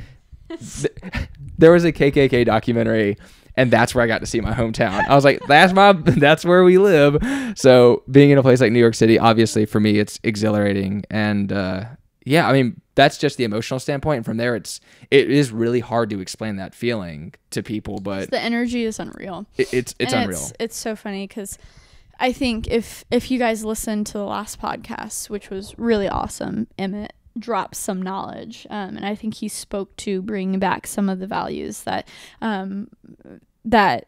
there was a KKK documentary, and that's where I got to see my hometown. I was like, that's where we live. So being in a place like New York City, obviously for me, it's exhilarating. And I mean, that's just the emotional standpoint. And from there, it is really hard to explain that feeling to people. But the energy is unreal. It's unreal. It's so funny because I think if you guys listened to the last podcast, which was really awesome, Emmett dropped some knowledge, and I think he spoke to bringing back some of the values that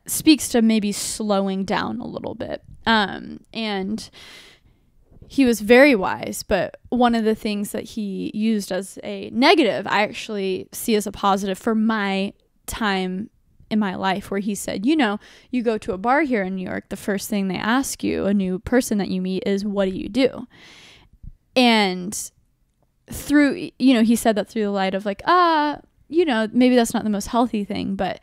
speaks to maybe slowing down a little bit, and he was very wise. But one of the things that he used as a negative, I actually see as a positive for my time in my life, where he said, you go to a bar here in New York, the first thing they ask you, a new person that you meet, is, what do you do? And through, he said that through the light of like, maybe that's not the most healthy thing, but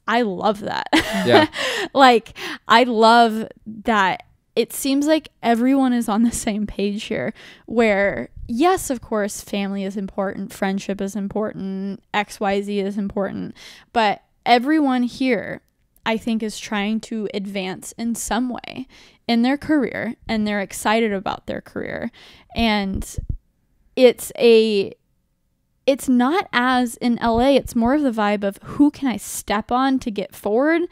I love that. Yeah. Like, I love that it seems like everyone is on the same page here, where, yes, of course, family is important, friendship is important, XYZ is important, but everyone here, I think, is trying to advance in some way in their career, and they're excited about their career. And it's not as in LA, it's more of the vibe of who can I step on to get forward.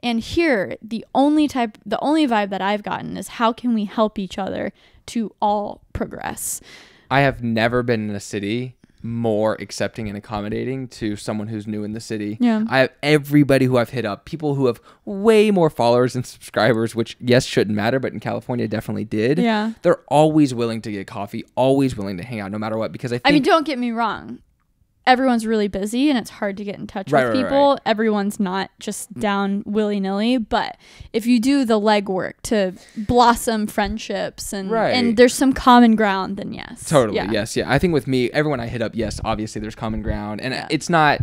And here, the only vibe that I've gotten is how can we help each other to all progress. I have never been in a city more accepting and accommodating to someone who's new in the city. Yeah. I have everybody who I've hit up, people who have way more followers and subscribers, which yes, shouldn't matter, but in California definitely did. Yeah. They're always willing to get coffee, always willing to hang out no matter what, because I mean, don't get me wrong. Everyone's really busy and it's hard to get in touch with people. Right. Everyone's not just down willy-nilly, but if you do the legwork to blossom friendships and there's some common ground, then yes. Totally, yes. Yeah. I think with me, everyone I hit up, yes, obviously there's common ground. And it's not...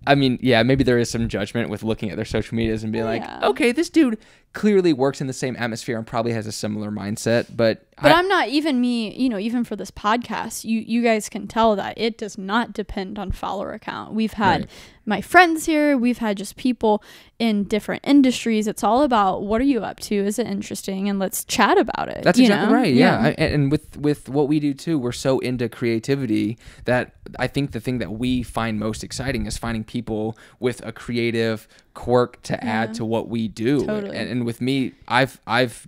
I mean, yeah, maybe there is some judgment with looking at their social medias and being like, okay, this dude clearly works in the same atmosphere and probably has a similar mindset, but I'm not even me, even for this podcast, you guys can tell that it does not depend on follower count. We've had my friends here, we've had just people in different industries. It's all about, what are you up to? Is it interesting? And let's chat about it. That's exactly right. Yeah. And with what we do too, we're so into creativity that I think the thing that we find most exciting is finding people with a creative quirk to add to what we do. Totally. And with me, I've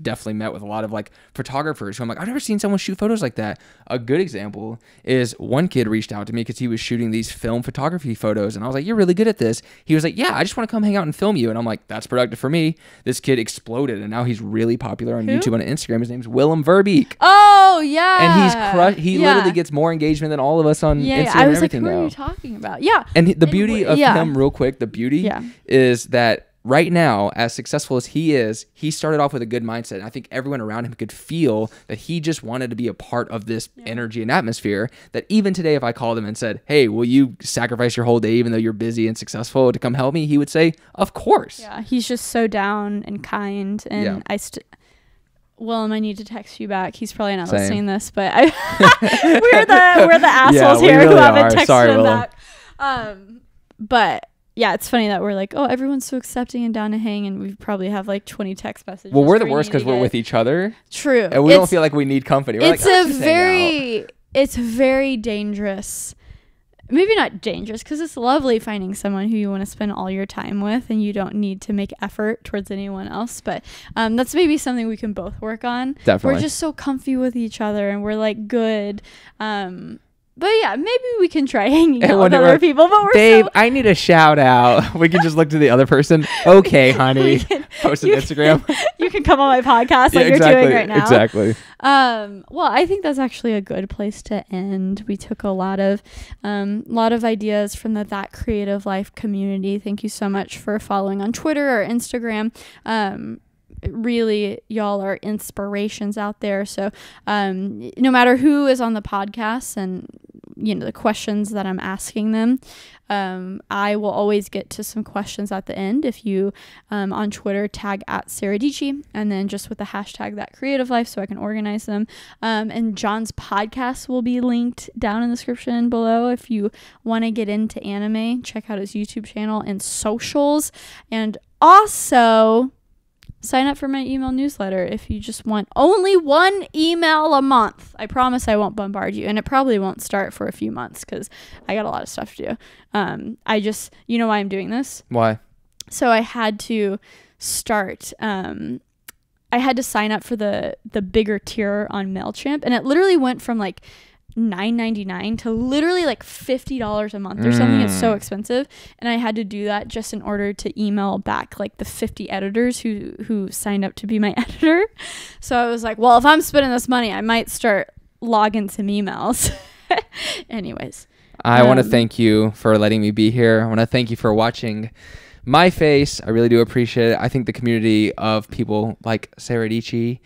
definitely met with a lot of like photographers who I'm like, I've never seen someone shoot photos like that. A good example is one kid reached out to me because he was shooting these film photography photos, and I was like, you're really good at this. He was like, yeah, I just want to come hang out and film you. And I'm like, that's productive for me. This kid exploded, and now he's really popular on YouTube and Instagram. His name's Willem Verbeek. Oh yeah. And he's crushed. He literally gets more engagement than all of us on Instagram I was and everything like, who now. are you talking about? Yeah. And the beauty of him, real quick, the beauty is that right now, as successful as he is, he started off with a good mindset. And I think everyone around him could feel that he just wanted to be a part of this energy and atmosphere. That even today, if I called him and said, hey, will you sacrifice your whole day, even though you're busy and successful, to come help me? He would say, of course. Yeah, he's just so down and kind. And Willem, I need to text you back. He's probably not listening to this, but we're the assholes here who haven't texted him back. But yeah, it's funny that we're like, oh, everyone's so accepting and down to hang, and we probably have like 20 text messages. Well, we're the worst because we're with each other. True. And we don't feel like we need company. We're it's very dangerous. Maybe not dangerous, because it's lovely finding someone who you want to spend all your time with and you don't need to make effort towards anyone else. But that's maybe something we can both work on. Definitely. We're just so comfy with each other and we're like good. But yeah, maybe we can try hanging out with other people. But we're Dave, I need a shout out. We can just look to the other person. Okay, honey. Post on Instagram. You can come on my podcast like you're doing right now. Exactly. Well, I think that's actually a good place to end. We took a lot of ideas from the That Creative Life community. Thank you so much for following on Twitter or Instagram. Really, y'all are inspirations out there. So no matter who is on the podcast and the questions that I'm asking them, I will always get to some questions at the end if you on Twitter tag at Sara DIETSCHY and then just with the hashtag That Creative Life so I can organize them. And John's podcast will be linked down in the description below if you want to get into anime. Check out his YouTube channel and socials, and also sign up for my email newsletter if you just want only one email a month. I promise I won't bombard you, and it probably won't start for a few months because I got a lot of stuff to do. I just, why I'm doing this? Why? So I had to start, I had to sign up for the bigger tier on MailChimp, and it literally went from like $9.99 to literally like $50 a month or something. It's so expensive, and I had to do that just in order to email back like the 50 editors who signed up to be my editor. So I was like, well, if I'm spending this money, I might start logging some emails. Anyways, I want to thank you for letting me be here. I want to thank you for watching my face. I really do appreciate it. I think the community of people like Sara DIETSCHY,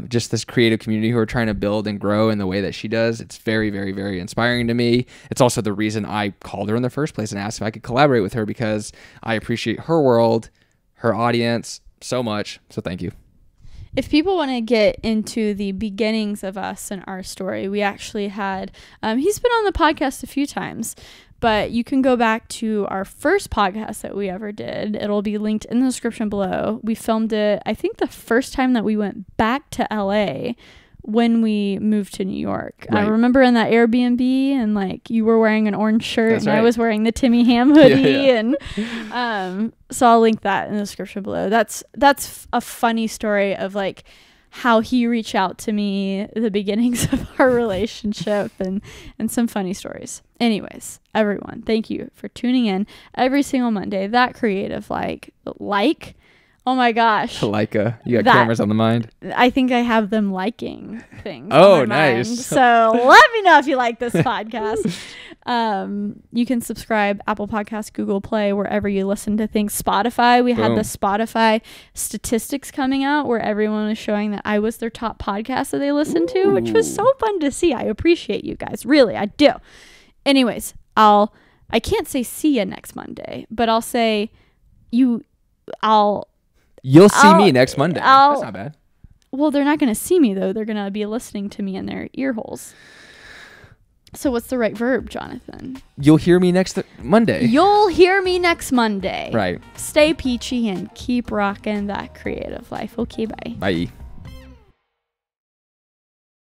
just this creative community who are trying to build and grow in the way that she does, it's very, very, very inspiring to me. It's also the reason I called her in the first place and asked if I could collaborate with her, because I appreciate her world, her audience so much. So thank you. If people want to get into the beginnings of us and our story, we actually had, he's been on the podcast a few times, but you can go back to our first podcast that we ever did. It'll be linked in the description below. We filmed it, I think, the first time that we went back to LA when we moved to New York. Right. I remember in that Airbnb, and like you were wearing an orange shirt. That's and right. I was wearing the Timmy Ham hoodie. Yeah. And so I'll link that in the description below. That's a funny story of like how he reached out to me, the beginnings of our relationship, and some funny stories. Anyways, everyone, thank you for tuning in every single Monday. That creative like. Oh my gosh. Leica. You got cameras on the mind? I think I have them liking things. Oh, nice. So let me know if you like this podcast. You can subscribe Apple Podcasts, Google Play, wherever you listen to things. Spotify. We had the Spotify statistics coming out where everyone was showing that I was their top podcast that they listened to, which was so fun to see. I appreciate you guys. Really, I do. Anyways, I can't say see you next Monday, but I'll say you'll see me next Monday. That's not bad. Well, they're not going to see me, though. They're going to be listening to me in their ear holes. So what's the right verb, Jonathan? You'll hear me next Monday. You'll hear me next Monday. Right. Stay peachy and keep rocking that creative life. Okay, bye. Bye.